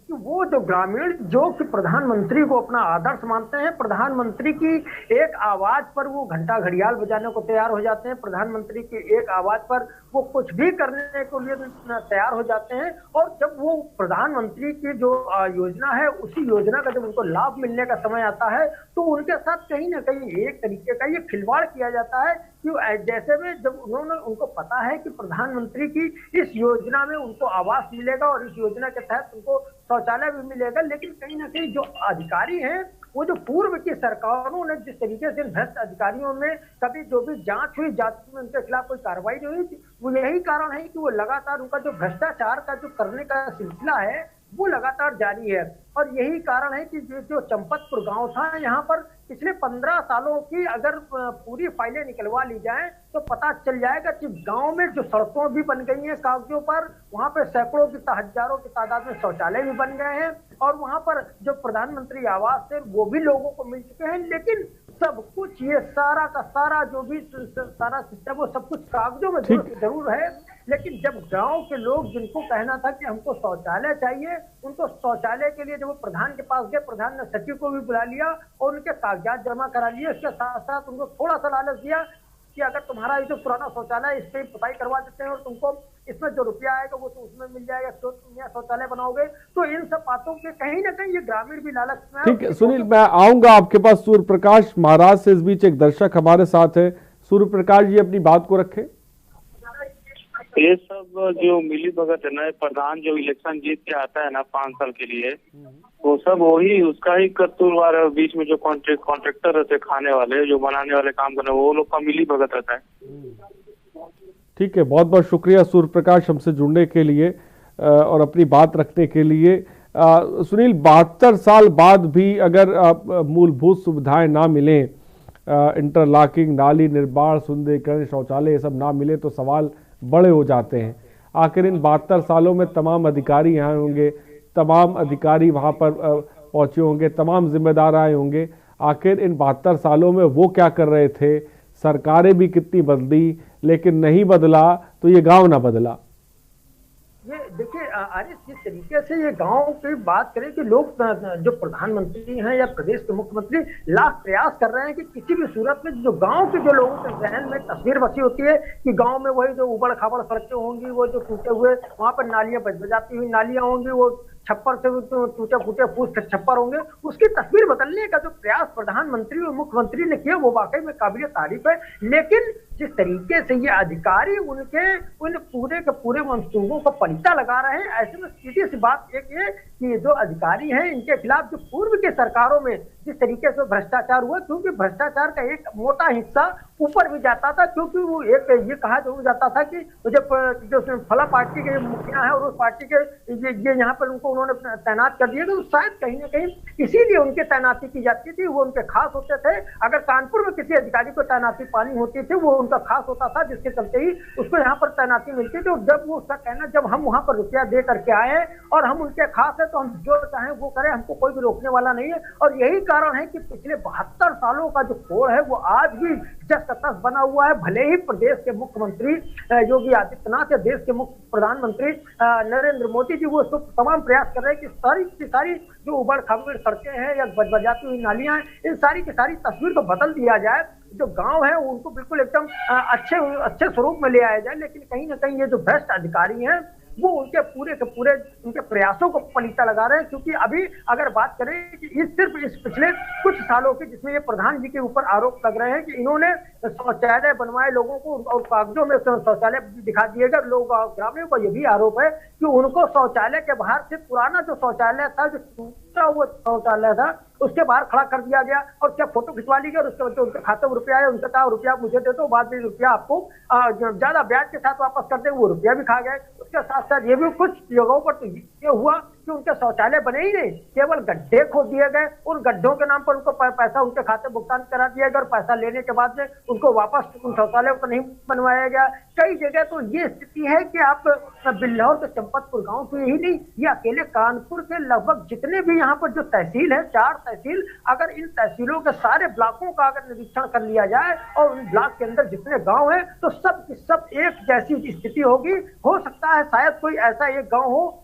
कि वो जो ग्रामीण जो कि प्रधानमंत्री को अपना आदर्श मानते हैं, प्रधानमंत्री की एक आवाज पर वो घंटा घड़ियाल बजाने को तैयार हो जाते हैं, प्रधानमंत्री की एक आवाज पर वो कुछ भी करने के लिए तैयार हो जाते हैं। और जब वो प्रधानमंत्री की जो योजना है उसी योजना का जब उनको लाभ मिलने का समय आता है तो उनके साथ कहीं ना कहीं एक तरीके का ये खिलवाड़ किया जाता है कि जैसे में जब उनको पता है कि प्रधानमंत्री की इस योजना में उनको आवास मिलेगा और इस योजना के तहत उनको शौचालय भी मिलेगा, लेकिन कहीं ना कहीं जो अधिकारी हैं वो जो पूर्व की सरकारों ने जिस तरीके से भ्रष्ट अधिकारियों में कभी जो भी जांच हुई, जांच में उनके खिलाफ कोई कार्रवाई नहीं हुई थी, वो यही कारण है कि वो लगातार उनका जो भ्रष्टाचार का जो करने का सिलसिला है वो लगातार जारी है। और यही कारण है कि जो चंपतपुर गांव था, यहाँ पर पिछले 15 सालों की अगर पूरी फाइलें निकलवा ली जाएं तो पता चल जाएगा कि गांव में जो सड़कों भी बन गई हैं कागजों पर, वहां पे सैकड़ों की हजारों की तादाद में शौचालय भी बन गए हैं और वहां पर जो प्रधानमंत्री आवास है वो भी लोगों को मिल चुके हैं। लेकिन सब कुछ ये सारा का सारा जो भी सारा सिस्टम वो सब कुछ कागजों में जरूर है, लेकिन जब गांव के लोग जिनको कहना था कि हमको शौचालय चाहिए, उनको शौचालय के लिए जब वो प्रधान के पास गए, प्रधान ने सचिव को भी बुला लिया और उनके कागजात जमा करा लिए। इसके साथ साथ उनको थोड़ा सा लालच दिया कि अगर तुम्हारा ये जो पुराना शौचालय है इस पे पुताई करवा देते हैं और तुमको इसमें जो रुपया आएगा वो तो उसमें मिल जाएगा, तो तुम यहाँ शौचालय बनाओगे। तो इन सब बातों के कहीं ना कहीं ये ग्रामीण भी लालच में। ठीक है सुनील, मैं आऊंगा आपके पास। सूर्य प्रकाश महाराज से इस बीच एक दर्शक हमारे साथ है। सूर्य प्रकाश जी अपनी बात को रखें। ये सब जो मिली भगत है ना, प्रधान जो इलेक्शन जीत के आता है ना 5 साल के लिए, वो सब वही उसका ही कसूरवार है। बीच में जो कॉन्ट्रैक्टर रहते खाने वाले, जो बनाने वाले काम करने, वो लोग का मिली भगत रहता है। ठीक है, बहुत बहुत शुक्रिया सूर्य प्रकाश हमसे जुड़ने के लिए और अपनी बात रखने के लिए। सुनील, 72 साल बाद भी अगर मूलभूत सुविधाएं ना मिलें, इंटरलॉकिंग, नाली निर्माण, सुंदरीकरण, शौचालय, ये सब ना मिले तो सवाल बड़े हो जाते हैं। आखिर इन 72 सालों में तमाम अधिकारी यहाँ होंगे, तमाम अधिकारी वहाँ पर पहुँचे होंगे, तमाम जिम्मेदार आए होंगे। आखिर इन 72 सालों में वो क्या कर रहे थे? सरकारें भी कितनी बदली, लेकिन नहीं बदला तो ये गांव ना बदला। ये देखिए अरे जिस तरीके से ये गांव की बात करें कि लोग जो प्रधानमंत्री हैं या प्रदेश के मुख्यमंत्री लाख प्रयास कर रहे हैं कि किसी भी सूरत में जो गांव के जो लोगों के जहन में तस्वीर बसी होती है कि गांव में वही जो उबड़ खाबड़ सड़कें होंगी, वो जो टूटे हुए वहां पर नालियां बजाती हुई नालियां होंगी, वो छप्पर से टूटे फूटे फूस छप्पर होंगे, उसकी तस्वीर बदलने का जो प्रयास प्रधानमंत्री और मुख्यमंत्री ने किया वो वाकई में काबिल तारीफ है। लेकिन जिस तरीके से ये अधिकारी उन पूरे के पूरे मंसूबों को पलीता लगा रहे हैं, ऐसे में सीधी सी बात एक ये कि जो अधिकारी हैं इनके खिलाफ जो पूर्व के सरकारों में जिस तरीके से भ्रष्टाचार हुआ, क्योंकि भ्रष्टाचार का एक मोटा हिस्सा ऊपर भी जाता था, क्योंकि वो एक ये कहा जाता था कि जब जो फला पार्टी के मुखिया है और उस पार्टी के ये यहाँ पर उनको उन्होंने तैनात कर दिया, तो शायद कहीं ना कहीं इसीलिए उनके तैनाती की जाती थी, वो उनके खास होते थे। अगर कानपुर में किसी अधिकारी को तैनाती पानी होती थी वो उनका खास होता था, जिसके चलते ही उसको यहाँ पर तैनाती मिलती थी। और जब वो उसका कहना, जब हम वहाँ पर रुपया दे करके आए और हम उनके खास है तो हम जो चाहें वो करें, हमको कोई भी रोकने वाला नहीं है। और यही कारण है कि पिछले 72 सालों का जो कोड है वो आज भी जस तस बना हुआ है। भले ही प्रदेश के मुख्यमंत्री योगी आदित्यनाथ या देश के मुख्य प्रधानमंत्री नरेंद्र मोदी जी वो तमाम प्रयास कर रहे हैं कि सारी की सारी जो उबड़ खाबड़ सड़कें हैं या बजाती हुई नालियां हैं, इन सारी की सारी तस्वीर को बदल दिया जाए। जो गांव है उनको बिल्कुल एकदम अच्छे स्वरूप में ले आया जाए। लेकिन कहीं ना कहीं ये जो भ्रष्ट अधिकारी हैं वो उनके पूरे के पूरे उनके प्रयासों को पलीता लगा रहे हैं। क्योंकि अभी अगर बात करें कि सिर्फ इस पिछले कुछ सालों के, जिसमें ये प्रधान जी के ऊपर आरोप लग रहे हैं कि इन्होंने शौचालय बनवाए लोगों को और कागजों में शौचालय दिखा दिए गए। लोग ग्रामीणों का ये भी आरोप है कि उनको शौचालय के बाहर से पुराना जो शौचालय था, जो टूटा हुआ शौचालय था, उसके बाहर खड़ा कर दिया गया और क्या फोटो खिंचवा ली गई और उसके बाद उनके खाते में रुपया आया, उनसे कहा रुपया मुझे दे दो, बाद में रुपया आपको ज्यादा ब्याज के साथ वापस कर दे, वो रुपया भी खा गए। उसके साथ साथ ये भी कुछ जगहों पर तो ये हुआ कि उनके शौचालय बने ही नहीं, केवल गड्ढे खोद दिए गए। उन गड्ढों के नाम पर उनको पैसा उनके खाते भुगतान करा दिया गया और पैसा लेने के बाद में उनको वापस उन शौचालयों को नहीं बनवाया गया। कई जगह तो ये स्थिति है कि आप बिल्लौर के चंपतपुर गांव तो यही नहीं, ये अकेले कानपुर के लगभग जितने भी यहाँ पर जो तहसील है, 4 तहसील, अगर इन तहसीलों के सारे ब्लॉकों का अगर निरीक्षण कर लिया जाए और उन ब्लॉक के अंदर जितने गांव हैं तो सब एक जैसी स्थिति होगी। हो सकता है शायद कोई ऐसा एक गांव हो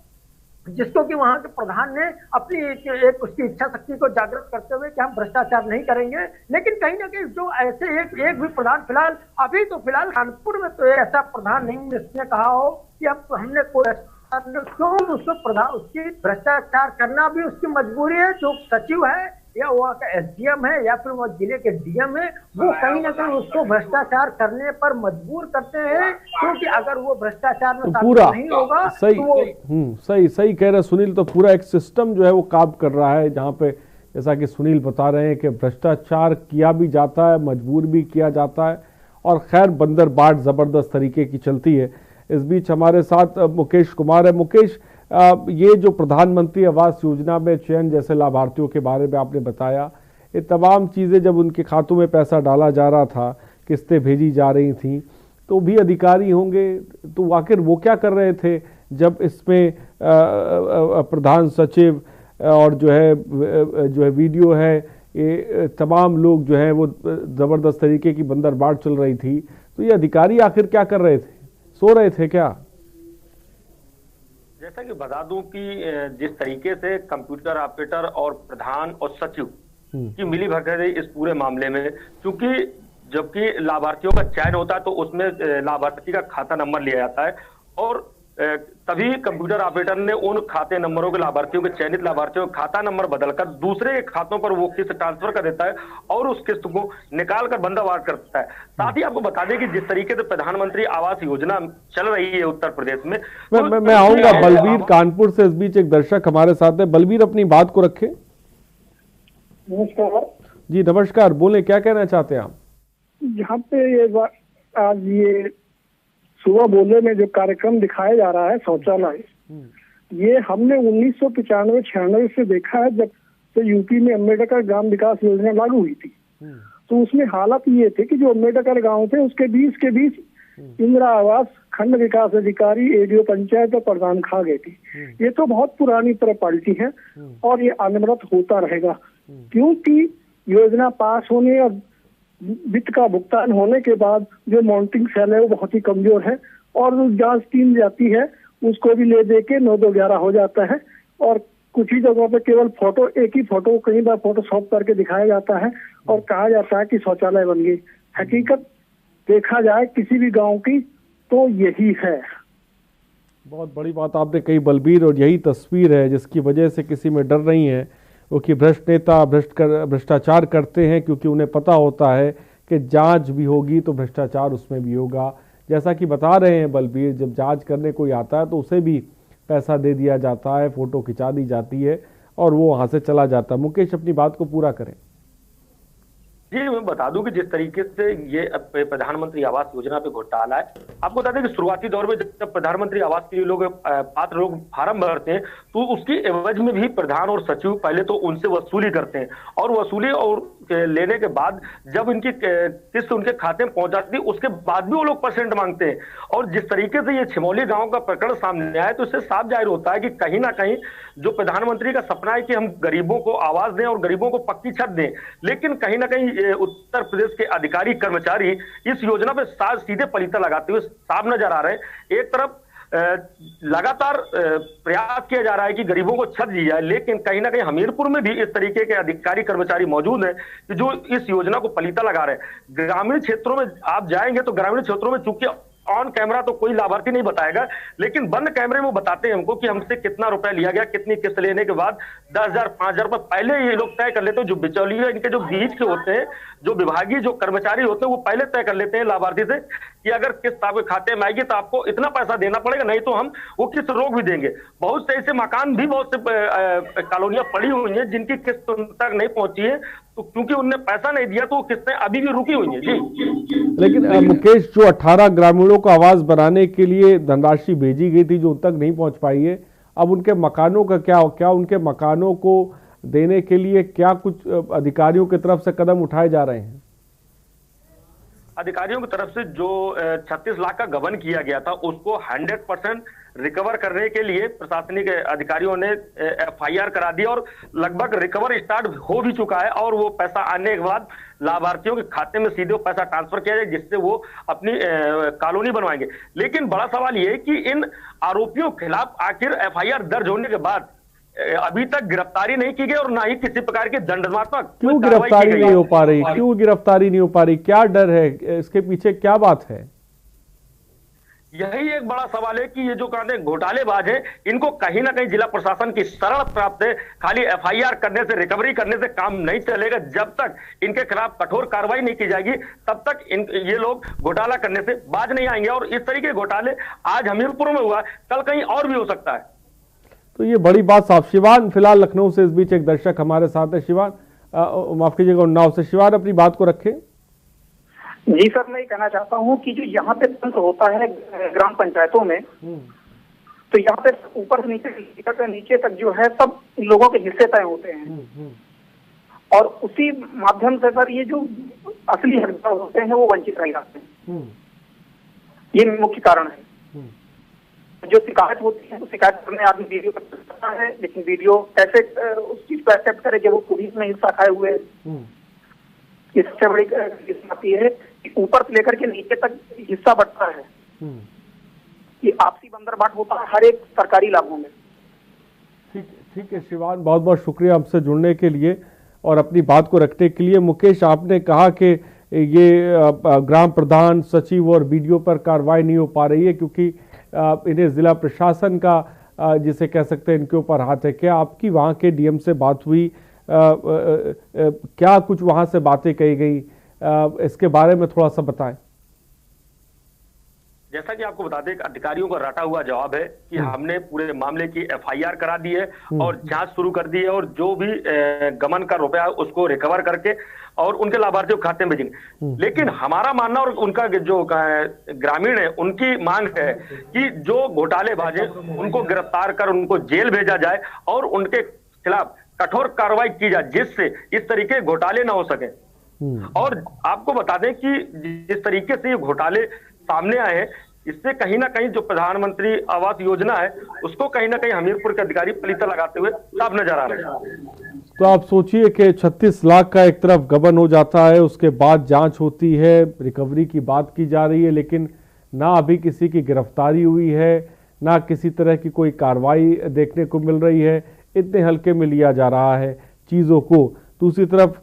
जिसको कि वहां के प्रधान ने अपनी एक उसकी इच्छा शक्ति को जागृत करते हुए कि हम भ्रष्टाचार नहीं करेंगे। लेकिन कहीं ना कहीं जो ऐसे एक भी प्रधान फिलहाल कानपुर में तो ऐसा प्रधान नहीं जिसने कहा हो कि अब हमने कोई क्यों उसको प्रधान उसकी भ्रष्टाचार करना भी उसकी मजबूरी है। जो सचिव है या वहाँ का एसडीएम है या फिर वो जिले के डीएम है, वो कहीं ना कहीं उसको भ्रष्टाचार करने पर मजबूर करते हैं। क्योंकि अगर वो भ्रष्टाचार में पूरा नहीं होगा सही तो वो सही कह रहे सुनील। तो पूरा एक सिस्टम जो है वो काम कर रहा है, जहाँ पे जैसा कि सुनील बता रहे हैं कि भ्रष्टाचार किया भी जाता है, मजबूर भी किया जाता है और खैर बंदर बाट जबरदस्त तरीके की चलती है। इस बीच हमारे साथ मुकेश कुमार है। मुकेश, ये जो प्रधानमंत्री आवास योजना में चयन जैसे लाभार्थियों के बारे में आपने बताया, ये तमाम चीज़ें जब उनके खातों में पैसा डाला जा रहा था, किस्तें भेजी जा रही थी, तो भी अधिकारी होंगे, तो आखिर वो क्या कर रहे थे जब इसमें प्रधान सचिव और जो है वीडियो है, ये तमाम लोग जो हैं वो ज़बरदस्त तरीके की बंदरबाट चल रही थी, तो ये अधिकारी आखिर क्या कर रहे थे? सो रहे थे क्या? जैसा कि बता दूं कि जिस तरीके से कंप्यूटर ऑपरेटर और प्रधान और सचिव की मिली भगत इस पूरे मामले में, क्योंकि जबकि लाभार्थियों का चयन होता है तो उसमें लाभार्थी का खाता नंबर लिया जाता है और तभी कंप्यूटर ऑपरेटर ने उन खाते नंबरों के लाभार्थियों के चयनित लाभार्थियों का खाता नंबर बदलकर दूसरे खातों पर वो किस्त ट्रांसफर कर देता है और उस किस्त को निकाल कर बंदावार करता है। साथ ही आपको बता दें कि जिस तरीके से प्रधानमंत्री आवास योजना चल रही है उत्तर प्रदेश में, मैं आऊंगा बलबीर कानपुर से। इस बीच एक दर्शक हमारे साथ है। बलबीर, अपनी बात को रखें। नमस्कार जी नमस्कार, बोले क्या कहना चाहते हैं आप? यहाँ पे ये आज ये सुबह बोले में जो कार्यक्रम दिखाया जा रहा है शौचालय, ये हमने 1995-96 से देखा है जब से यूपी में अम्बेडकर ग्राम विकास योजना लागू हुई थी। तो उसमें हालत ये थी कि जो अम्बेडकर गांव थे उसके बीच के बीच इंदिरा आवास खंड विकास अधिकारी, एडीओ पंचायत और प्रधान खा गए थी। ये तो बहुत पुरानी प्रॉपर्टी है और ये अनवरत होता रहेगा, क्योंकि योजना पास होने और वित्त का भुगतान होने के बाद जो मॉनिटरिंग सेल है वो बहुत ही कमजोर है और जांच टीम जाती है उसको भी ले दे के 9-2-11 हो जाता है और कुछ ही जगहों पे केवल फोटो, एक ही फोटो कई बार फोटोशॉप करके दिखाया जाता है और कहा जाता है कि शौचालय बन गई। हकीकत देखा जाए किसी भी गांव की तो यही है। बहुत बड़ी बात आपने कही बलबीर, और यही तस्वीर है जिसकी वजह से किसी में डर नहीं है वो कि भ्रष्ट नेता भ्रष्टाचार करते हैं, क्योंकि उन्हें पता होता है कि जांच भी होगी तो भ्रष्टाचार उसमें भी होगा। जैसा कि बता रहे हैं बलबीर, जब जांच करने कोई आता है तो उसे भी पैसा दे दिया जाता है, फोटो खिंचा दी जाती है और वो वहां से चला जाता है। मुकेश, अपनी बात को पूरा करें। जी मैं बता दूं कि जिस तरीके से ये प्रधानमंत्री आवास योजना पे घोटाला है, आपको बता दें कि शुरुआती दौर में जब प्रधानमंत्री आवास के लिए लोग पात्र लोग फार्म भरते हैं तो उसकी एवज में भी प्रधान और सचिव पहले तो उनसे वसूली करते हैं और वसूली और लेने के बाद जब इनकी किस्त उनके खाते में पहुंच जाती है उसके बाद भी वो लोग परसेंट मांगते हैं। और जिस तरीके से ये छिमौली गांव का प्रकरण सामने आया तो इससे साफ जाहिर होता है कि कहीं ना कहीं जो प्रधानमंत्री का सपना है कि हम गरीबों को आवास दें और गरीबों को पक्की छत दें, लेकिन कहीं ना कहीं उत्तर प्रदेश के अधिकारी कर्मचारी इस योजना पे सीधे पलीता लगाते हुए साफ नजर आ रहे हैं। एक तरफ लगातार प्रयास किया जा रहा है कि गरीबों को छत दी जाए, लेकिन कहीं ना कहीं हमीरपुर में भी इस तरीके के अधिकारी कर्मचारी मौजूद हैं कि जो इस योजना को पलीता लगा रहे हैं। ग्रामीण क्षेत्रों में आप जाएंगे तो ग्रामीण क्षेत्रों में चूंकि ऑन कैमरा तो कोई लाभार्थी नहीं बताएगा, लेकिन बंद कैमरे में वो बताते हैं हमको कि हमसे कितना रुपया लिया गया, कितनी किस्त लेने के बाद 10,000 5,000 रुपए पहले ये लोग तय कर लेते हैं। जो बिचौलिए इनके जो बीच के होते हैं, जो विभागीय जो कर्मचारी होते हैं, वो पहले तय कर लेते हैं लाभार्थी से कि अगर किस्त आपके खाते में आएगी तो आपको इतना पैसा देना पड़ेगा, नहीं तो हम वो किस्त रोक भी देंगे। बहुत से ऐसे मकान भी, बहुत से कॉलोनियां पड़ी हुई हैं जिनकी किस्त तक नहीं पहुंची है, तो क्योंकि उनने पैसा नहीं दिया तो वो किस्तें अभी भी रुकी हुई हैं। जी लेकिन मुकेश, जो 18 ग्रामीणों को आवास बनाने के लिए धनराशि भेजी गई थी जो उन तक नहीं पहुंच पाई है, अब उनके मकानों का क्या उनके मकानों को देने के लिए क्या कुछ अधिकारियों की तरफ से कदम उठाए जा रहे हैं? अधिकारियों की तरफ से जो 36 लाख का गबन किया गया था उसको 100% रिकवर करने के लिए प्रशासनिक अधिकारियों ने FIR करा दी और लगभग रिकवर स्टार्ट हो भी चुका है, और वो पैसा आने के बाद लाभार्थियों के खाते में सीधे पैसा ट्रांसफर किया जाए जिससे वो अपनी कॉलोनी बनवाएंगे। लेकिन बड़ा सवाल ये है कि इन आरोपियों के खिलाफ आखिर FIR दर्ज होने के बाद अभी तक गिरफ्तारी नहीं की गई और ना ही किसी प्रकार के दंडात्मक क्यों गिरफ्तारी नहीं हो पा रही? क्यों गिरफ्तारी नहीं हो पा रही? क्या डर है? इसके पीछे क्या बात है? यही एक बड़ा सवाल है कि ये जो कहते हैं घोटालेबाज हैं, इनको कहीं ना कहीं जिला प्रशासन की शरण प्राप्त है। खाली FIR करने से, रिकवरी करने से काम नहीं चलेगा। जब तक इनके खिलाफ कठोर कार्रवाई नहीं की जाएगी तब तक ये लोग घोटाला करने से बाज नहीं आएंगे। और इस तरीके के घोटाले आज हमीरपुर में हुआ, कल कहीं और भी हो सकता है। तो ये बड़ी बात साहब। शिवान फिलहाल लखनऊ से इस बीच एक दर्शक हमारे साथ है। शिवान, माफ कीजिएगा, उन्नाव से। शिवान, अपनी बात को रखें। जी सर, मैं कहना चाहता हूँ कि जो यहाँ पे तंत्र होता है ग्राम पंचायतों में, तो यहाँ पे ऊपर से नीचे तक जो है सब लोगों के हिस्से तय होते हैं, और उसी माध्यम से सर ये जो असली हकदार होते हैं वो वंचित रह जाते हैं। ये मुख्य कारण है। जो शिकायत होती है तो शिकायत करने आदमी वीडियो करता है, लेकिन वीडियो कैसे उस चीज को एक्सेप्ट करे जब वो पुलिस में हिस्सा खाए हुए। इससे बड़ी आती है कि ऊपर से लेकर के नीचे तक हिस्सा बढ़ता है। ये आपसी बंदरबाट होता है हर एक सरकारी लाभों में। ठीक है शिवान, बहुत बहुत शुक्रिया हमसे जुड़ने के लिए और अपनी बात को रखने के लिए। मुकेश, आपने कहा कि ये ग्राम प्रधान, सचिव और BDO पर कार्रवाई नहीं हो पा रही है क्योंकि इन्हें जिला प्रशासन का जिसे कह सकते हैं इनके ऊपर हाथ है। क्या आपकी वहाँ के DM से बात हुई? क्या कुछ वहाँ से बातें कही गई? इसके बारे में थोड़ा सा बताएं। जैसा कि आपको बता दें, अधिकारियों का रटा हुआ जवाब है कि हमने पूरे मामले की FIR करा दी है और जांच शुरू कर दी है, और जो भी गमन का रुपया है उसको रिकवर करके और उनके लाभार्थियों के खाते में भेजेंगे। लेकिन हमारा मानना और उनका जो ग्रामीण है उनकी मांग है कि जो घोटालेबाज है उनको गिरफ्तार कर उनको जेल भेजा जाए और उनके खिलाफ कठोर कार्रवाई की जाए जिससे इस तरीके घोटाले ना हो सके। और आपको बता दें कि जिस तरीके से ये घोटाले सामने आए हैं, इससे कहीं ना कहीं जो प्रधानमंत्री आवास योजना है उसको कहीं ना कहीं हमीरपुर के अधिकारी पलीता लगाते हुए साफ नजर आ रहे हैं। तो आप सोचिए कि 36 लाख का एक तरफ गबन हो जाता है, उसके बाद जांच होती है, रिकवरी की बात की जा रही है, लेकिन ना अभी किसी की गिरफ्तारी हुई है, ना किसी तरह की कोई कार्रवाई देखने को मिल रही है। इतने हल्के में लिया जा रहा है चीज़ों को। दूसरी तरफ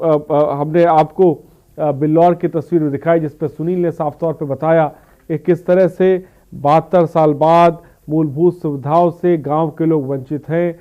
हमने आपको बिल्लौर की तस्वीर दिखाई जिस पर सुनील ने साफ तौर पर बताया कि किस तरह से 72 साल बाद मूलभूत सुविधाओं से गांव के लोग वंचित हैं।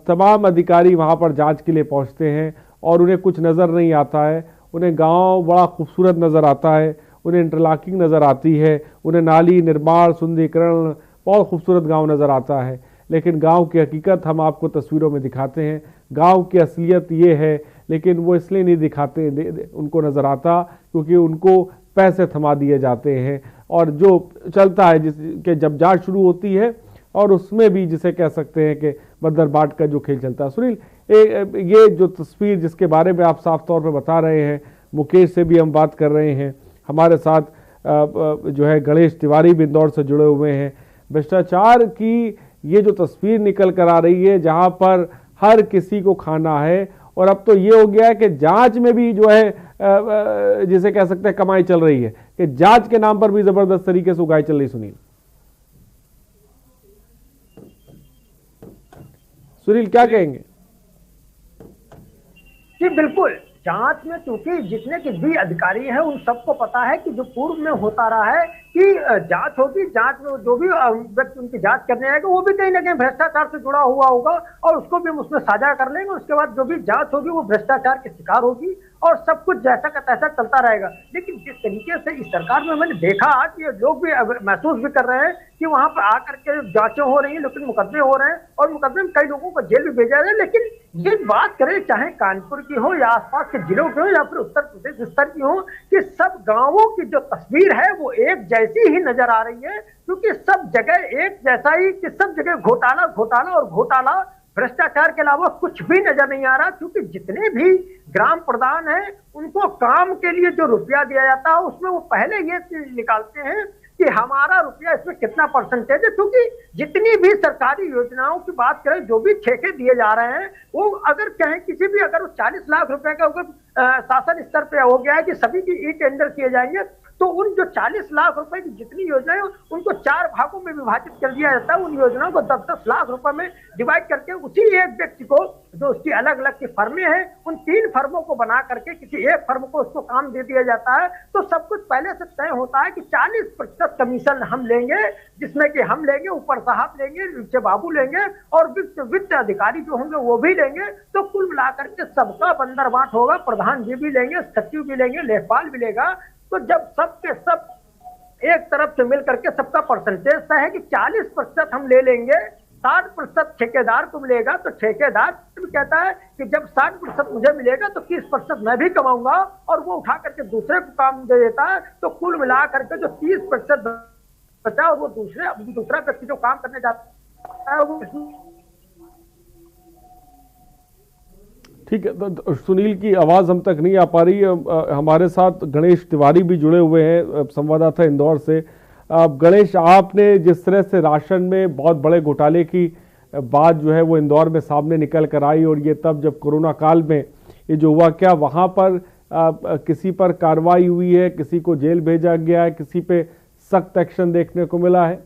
तमाम अधिकारी वहां पर जांच के लिए पहुंचते हैं और उन्हें कुछ नज़र नहीं आता है। उन्हें गांव बड़ा खूबसूरत नज़र आता है, उन्हें इंटरलॉकिंग नज़र आती है, उन्हें नाली निर्माण, सुंदरीकरण, बहुत खूबसूरत गांव नज़र आता है। लेकिन गांव की हकीकत हम आपको तस्वीरों में दिखाते हैं। गांव की असलियत ये है, लेकिन वो इसलिए नहीं दिखाते, उनको नज़र आता क्योंकि उनको पैसे थमा दिए जाते हैं। और जो चलता है जिसके जब जांच शुरू होती है और उसमें भी जिसे कह सकते हैं कि बंदर बाट का जो खेल चलता है। सुनील, ये जो तस्वीर जिसके बारे में आप साफ तौर पर बता रहे हैं, मुकेश से भी हम बात कर रहे हैं, हमारे साथ जो है गणेश तिवारी भी इंदौर से जुड़े हुए हैं। भ्रष्टाचार की ये जो तस्वीर निकल कर आ रही है जहां पर हर किसी को खाना है, और अब तो ये हो गया है कि जांच में भी जो है जिसे कह सकते हैं कमाई चल रही है, कि जांच के नाम पर भी जबरदस्त तरीके से उगाई चल रही। सुनील, सुनील क्या कहेंगे? जी बिल्कुल, जांच में चूंकि जितने के भी अधिकारी हैं उन सबको पता है कि जो पूर्व में होता रहा है कि जांच होगी, जांच में जो भी व्यक्ति उनकी जांच करने आएगा वो भी कहीं ना कहीं भ्रष्टाचार से जुड़ा हुआ होगा और उसको भी हम उसमें साझा कर लेंगे। उसके बाद जो भी जांच होगी वो भ्रष्टाचार के शिकार होगी और सब कुछ जैसा का तैसा चलता रहेगा। लेकिन जिस तरीके से इस सरकार में मैंने देखा कि लोग भी महसूस भी कर रहे हैं कि वहां पर आकर के जांचें हो रही हैं, लेकिन मुकदमे हो रहे हैं और मुकदमे में कई लोगों को जेल भी भेजा रहे हैं। लेकिन ये बात करें चाहे कानपुर की हो या आसपास के जिलों की हो या फिर उत्तर प्रदेश स्तर की हो, कि सब गांवों की जो तस्वीर है वो एक जैसी ही नजर आ रही है, क्योंकि सब जगह एक जैसा ही कि सब जगह घोटाला घोटाला और घोटाला, भ्रष्टाचार के अलावा कुछ भी नजर नहीं आ रहा। क्योंकि जितने भी ग्राम प्रधान हैं उनको काम के लिए जो रुपया दिया जाता है उसमें वो पहले ये निकालते हैं कि हमारा रुपया इसमें कितना परसेंटेज है। क्योंकि जितनी भी सरकारी योजनाओं की बात करें, जो भी ठेके दिए जा रहे हैं, वो अगर कहें किसी भी अगर 40 लाख रुपए का अगर शासन स्तर पे हो गया है कि सभी की ई टेंडर किए जाएंगे, तो उन जो 40 लाख रुपए की जितनी योजनाएं उनको 4 भागों में विभाजित कर दिया जाता है। उन योजनाओं को 10-10 लाख रुपए में डिवाइड करके उसी एक व्यक्ति को, जो उसकी अलग अलग की फर्में हैं, उन 3 फर्मों को बना करके किसी एक फर्म को उसको काम दे दिया जाता है। तो सब कुछ पहले से तय होता है कि 40% कमीशन हम लेंगे, जिसमें कि हम लेंगे, ऊपर साहब लेंगे, नीचे बाबू लेंगे और वित्त अधिकारी जो होंगे वो भी लेंगे। तो कुल मिलाकर के सबका बंदर बांट होगा, प्रधान जी भी लेंगे, सचिव भी लेंगे, लेखपाल भी लेगा। तो जब सब के सब एक तरफ से मिल करके सबका परसेंटेज तय है कि 40% हम ले लेंगे, 60% ठेकेदार को मिलेगा, तो ठेकेदार भी कहता है कि जब 60% मुझे मिलेगा तो 30% मैं भी कमाऊंगा और वो उठा करके दूसरे को काम दे देता है। तो कुल मिला करके जो 30% बचा और वो दूसरा व्यक्ति जो काम करने जाता है वो ठीक है। तो सुनील की आवाज़ हम तक नहीं आ पा रही है। हमारे साथ गणेश तिवारी भी जुड़े हुए हैं, संवाददाता इंदौर से। गणेश, आपने जिस तरह से राशन में बहुत बड़े घोटाले की बात जो है वो इंदौर में सामने निकल कर आई, और ये तब जब कोरोना काल में ये जो हुआ, क्या वहाँ पर किसी पर कार्रवाई हुई है, किसी को जेल भेजा गया है, किसी पे सख्त एक्शन देखने को मिला है?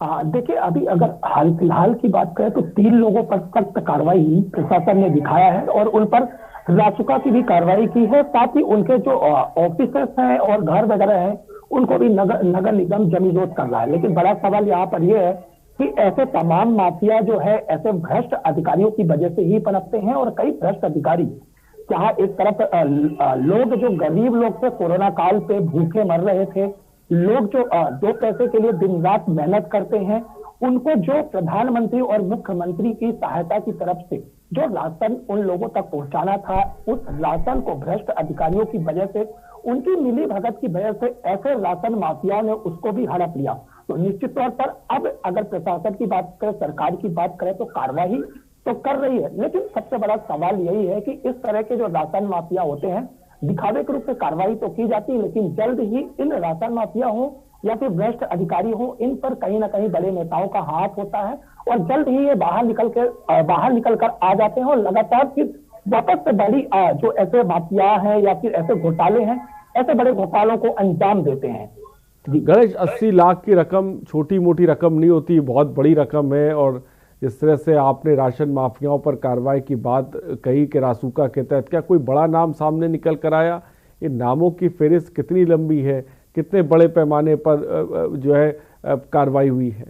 देखिए, अभी अगर हाल फिलहाल की बात करें तो 3 लोगों पर सख्त कार्रवाई प्रशासन ने दिखाया है और उन पर रासुका की भी कार्रवाई की है। साथ ही उनके जो ऑफिसर्स हैं और घर वगैरह हैं उनको भी नगर निगम जमीजोत कर रहा है। लेकिन बड़ा सवाल यहाँ पर यह है कि ऐसे तमाम माफिया जो है ऐसे भ्रष्ट अधिकारियों की वजह से ही पनपते हैं। और कई भ्रष्ट अधिकारी, जहाँ एक तरफ लोग जो गरीब लोग थे, कोरोना काल पे भूखे मर रहे थे, लोग जो 2 पैसे के लिए दिन रात मेहनत करते हैं, उनको जो प्रधानमंत्री और मुख्यमंत्री की सहायता की तरफ से जो राशन उन लोगों तक पहुंचाना था, उस राशन को भ्रष्ट अधिकारियों की वजह से, उनकी मिली भगत की वजह से ऐसे राशन माफियाओं ने उसको भी हड़प लिया। तो निश्चित तौर पर अब अगर प्रशासन की बात करें, सरकार की बात करें तो कार्रवाई तो कर रही है। लेकिन सबसे बड़ा सवाल यही है कि इस तरह के जो राशन माफिया होते हैं, दिखावे के रूप में कार्रवाई तो की जाती है, लेकिन जल्द ही इन राशन माफिया हो या फिर भ्रष्ट अधिकारी हो, इन पर कहीं ना कहीं बड़े नेताओं का हाथ होता है और जल्द ही ये बाहर निकल कर आ जाते हैं और लगातार फिर वापस से बड़ी जो ऐसे माफिया हैं या फिर ऐसे घोटाले हैं, ऐसे बड़े घोटालों को अंजाम देते हैं। गणेश, 80 लाख की रकम छोटी मोटी रकम नहीं होती, बहुत बड़ी रकम है। और जिस तरह से आपने राशन माफियाओं पर कार्रवाई की बात कही कि रासुका के तहत, क्या कोई बड़ा नाम सामने निकल कर आया? इन नामों की फेहरिस्त कितनी लंबी है, कितने बड़े पैमाने पर जो है कार्रवाई हुई है?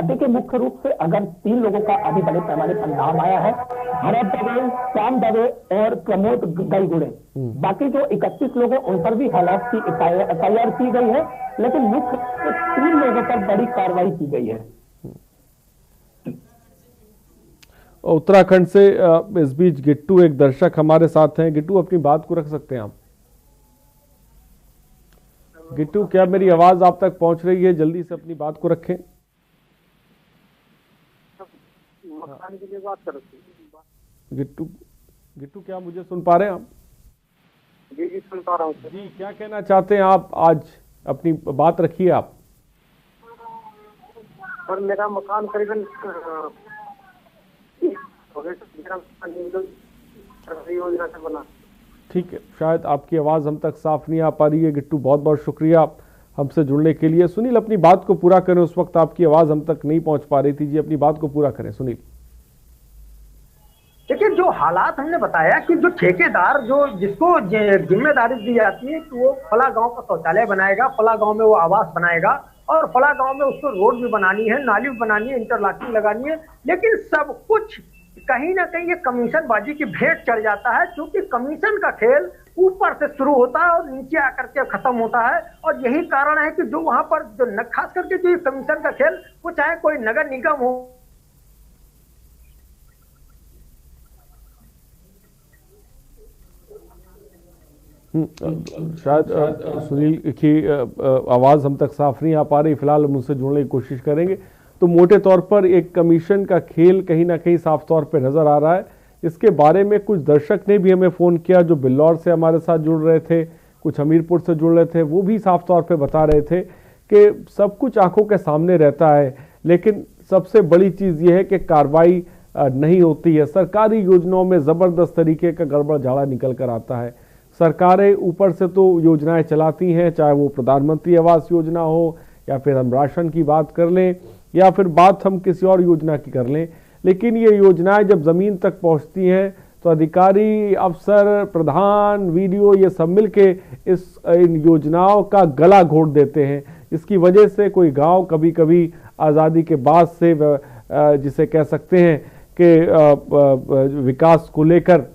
देखिए, मुख्य रूप से अगर 3 लोगों का अभी बड़े पैमाने पर नाम आया है, भरत दवे, श्याम दवे और प्रमोद गईगुड़े। बाकी जो 31 लोग हैं उन पर भी हालात की FIR की गई है, लेकिन मुख्य 3 लोगों पर बड़ी कार्रवाई की गई है। उत्तराखंड से इस बीच गिट्टू, एक दर्शक हमारे साथ हैं। गिट्टू, अपनी बात को रख सकते हैं आप? गिट्टू, क्या मेरी आवाज आप तक पहुंच रही है? जल्दी से अपनी बात को रखें। मकान के लिए बात कर गिट्टू, क्या मुझे सुन पा रहे हैं आप? जी सुन पा रहा हूँ जी, क्या कहना चाहते हैं आप? आज अपनी बात रखिए आप। सर, मेरा मकान करीबन योजना से बना। ठीक है, शायद आपकी आवाज़ हम तक साफ नहीं आ पा रही है गिट्टू, बहुत बहुत शुक्रिया हमसे जुड़ने के लिए। सुनील, अपनी बात को पूरा करें, उस वक्त आपकी आवाज हम तक नहीं पहुंच पा रही थी जी, अपनी बात को पूरा करें सुनील। देखिए, जो हालात हमने बताया कि जो ठेकेदार जो जिसको जिम्मेदारी दी जाती है कि वो फला गांव का शौचालय बनाएगा, फला गांव में वो आवास बनाएगा और फला गांव में उसको रोड भी बनानी है, नाली भी बनानी है, इंटरलॉकिंग लगानी है, लेकिन सब कुछ कहीं ना कहीं ये कमीशन बाजी की भेंट चढ़ जाता है, क्योंकि कमीशन का खेल ऊपर से शुरू होता है और नीचे आकर के खत्म होता है। और यही कारण है कि जो वहां पर जो खास करके जो कमीशन का खेल, वो चाहे कोई नगर निगम हो, शायद सुनील की आवाज़ हम तक साफ नहीं आ पा रही, फिलहाल हम उनसे जुड़ने की कोशिश करेंगे। तो मोटे तौर पर एक कमीशन का खेल कहीं ना कहीं साफ तौर पे नज़र आ रहा है। इसके बारे में कुछ दर्शक ने भी हमें फ़ोन किया जो बिल्लौर से हमारे साथ जुड़ रहे थे, कुछ हमीरपुर से जुड़ रहे थे, वो भी साफ तौर पे बता रहे थे कि सब कुछ आंखों के सामने रहता है, लेकिन सबसे बड़ी चीज़ ये है कि कार्रवाई नहीं होती है। सरकारी योजनाओं में ज़बरदस्त तरीके का गड़बड़ झाड़ा निकल कर आता है। सरकारें ऊपर से तो योजनाएं चलाती हैं, चाहे वो प्रधानमंत्री आवास योजना हो या फिर हम राशन की बात कर लें या फिर बात हम किसी और योजना की कर लें, लेकिन ये योजनाएं जब ज़मीन तक पहुंचती हैं तो अधिकारी, अफसर, प्रधान, वीडियो ये सब मिलके इन योजनाओं का गला घोट देते हैं। इसकी वजह से कोई गांव कभी कभी आज़ादी के बाद से जिसे कह सकते हैं कि विकास को लेकर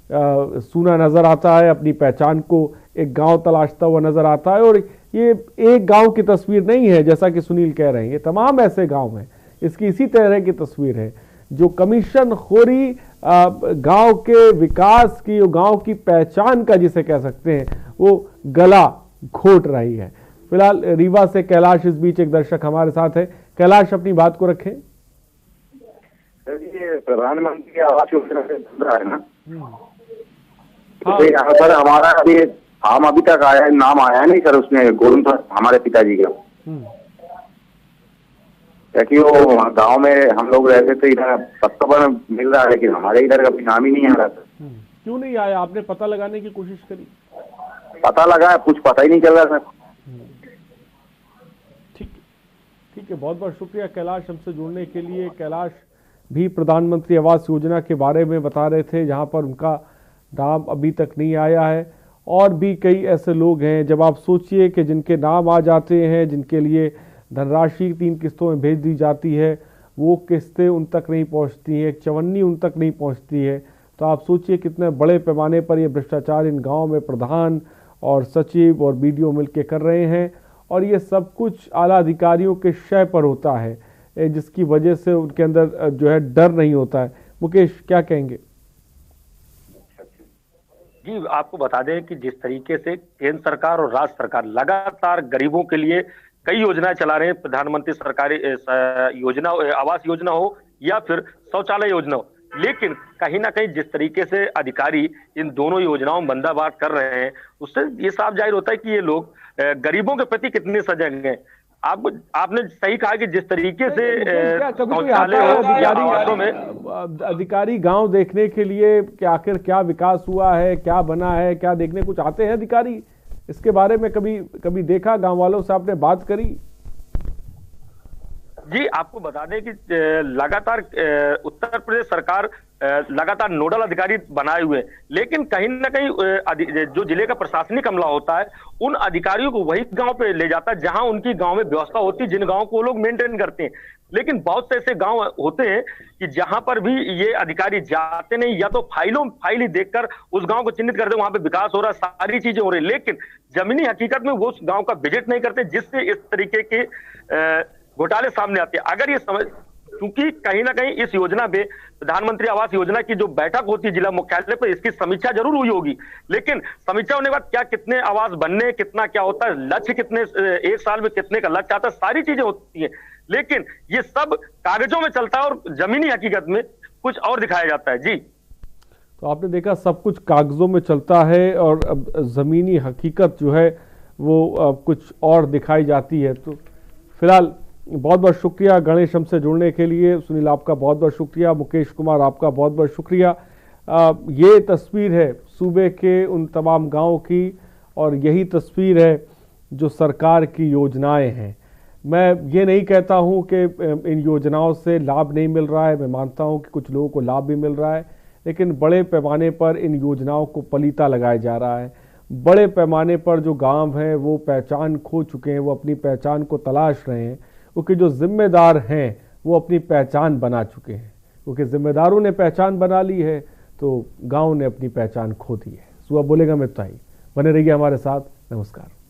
सूना नज़र आता है, अपनी पहचान को एक गांव तलाशता हुआ नज़र आता है। और ये एक गांव की तस्वीर नहीं है, जैसा कि सुनील कह रहे हैं, ये तमाम ऐसे गांव हैं। इसकी इसी तरह की तस्वीर है जो कमीशन खोरी गांव के विकास की, गांव की पहचान का जिसे कह सकते हैं, वो गला घोट रही है। फिलहाल रीवा से कैलाश इस बीच एक दर्शक हमारे साथ है। कैलाश, अपनी बात को रखें। ये प्रधानमंत्री आवास योजना से जुड़ रहा है ना, तो यहाँ पर हमारा अभी हम अभी तक आया नाम आया नहीं सर, उसमें गोविंद हमारे पिताजी का, क्योंकि वो गांव में हम लोग रहते थे, इधर पत्ता पर मिल रहा है, लेकिन हमारे इधर कभी नाम ही नहीं आ रहा था। क्यों नहीं आया? आपने पता लगाने की कोशिश करी? पता लगा, कुछ पता ही नहीं चल रहा था। ठीक है, बहुत बहुत शुक्रिया कैलाश हमसे जुड़ने के लिए। कैलाश भी प्रधानमंत्री आवास योजना के बारे में बता रहे थे, जहां पर उनका नाम अभी तक नहीं आया है। और भी कई ऐसे लोग हैं, जब आप सोचिए कि जिनके नाम आ जाते हैं, जिनके लिए धनराशि 3 किस्तों में भेज दी जाती है, वो किस्तें उन तक नहीं पहुंचती हैं, एक चवन्नी उन तक नहीं पहुंचती है, तो आप सोचिए कितने बड़े पैमाने पर ये भ्रष्टाचार इन गाँव में प्रधान और सचिव और बीडीओ मिलकर कर रहे हैं। और ये सब कुछ आला अधिकारियों के शय पर होता है, जिसकी वजह से उनके अंदर जो है डर नहीं होता है। मुकेश, क्या कहेंगे? जी, आपको बता दें कि जिस तरीके से केंद्र सरकार और राज्य सरकार लगातार गरीबों के लिए कई योजनाएं चला रहे हैं, प्रधानमंत्री सरकारी योजना, आवास योजना हो या फिर शौचालय योजना हो, लेकिन कहीं ना कहीं जिस तरीके से अधिकारी इन दोनों योजनाओं में बंदाबाद कर रहे हैं, उससे ये साफ जाहिर होता है कि ये लोग गरीबों के प्रति कितने सजग हैं। आपने सही कहा कि जिस तरीके से अधिकारी गांव देखने के लिए कि आखिर क्या विकास हुआ है, क्या बना है, क्या देखने कुछ आते हैं अधिकारी? इसके बारे में कभी देखा? गांव वालों से आपने बात करी? जी, आपको बता दें कि लगातार उत्तर प्रदेश सरकार लगातार नोडल अधिकारी बनाए हुए हैं, लेकिन कहीं ना कहीं जो जिले का प्रशासनिक अमला होता है, उन अधिकारियों को वही गांव पे ले जाता है जहां उनकी गांव में व्यवस्था होती है, जिन गांव को वो लोग मेंटेन करते हैं। लेकिन बहुत से ऐसे गांव होते हैं कि जहां पर भी ये अधिकारी जाते नहीं, या तो फाइल ही देखकर उस गांव को चिन्हित करते, वहां पे विकास हो रहा है, सारी चीजें हो रही, लेकिन जमीनी हकीकत में वो उस गांव का विजिट नहीं करते, जिससे इस तरीके के घोटाले सामने आते हैं। अगर ये समझ, क्योंकि कहीं ना कहीं इस योजना पे प्रधानमंत्री आवास योजना की जो बैठक होती है जिला मुख्यालय पर, इसकी समीक्षा जरूर हुई होगी, लेकिन समीक्षा होने के बाद क्या कितने आवास बनने, कितना क्या होता है, लक्ष्य कितने, एक साल में कितने का लक्ष्य आता है, सारी चीजें होती हैं, लेकिन ये सब कागजों में चलता है और जमीनी हकीकत में कुछ और दिखाया जाता है। जी, तो आपने देखा सब कुछ कागजों में चलता है और अब जमीनी हकीकत जो है वो कुछ और दिखाई जाती है। तो फिलहाल बहुत बहुत शुक्रिया गणेश हमसे जुड़ने के लिए। सुनील, आपका बहुत बहुत शुक्रिया। मुकेश कुमार, आपका बहुत बहुत शुक्रिया। ये तस्वीर है सूबे के उन तमाम गांवों की, और यही तस्वीर है जो सरकार की योजनाएं हैं। मैं ये नहीं कहता हूं कि इन योजनाओं से लाभ नहीं मिल रहा है, मैं मानता हूं कि कुछ लोगों को लाभ भी मिल रहा है, लेकिन बड़े पैमाने पर इन योजनाओं को पलीता लगाया जा रहा है। बड़े पैमाने पर जो गांव हैं वो पहचान खो चुके हैं, वो अपनी पहचान को तलाश रहे हैं, क्योंकि जो जिम्मेदार हैं वो अपनी पहचान बना चुके हैं। क्योंकि जिम्मेदारों ने पहचान बना ली है तो गांव ने अपनी पहचान खो दी है। सुबह बोलेगा में तो ही बने रहिए हमारे साथ। नमस्कार।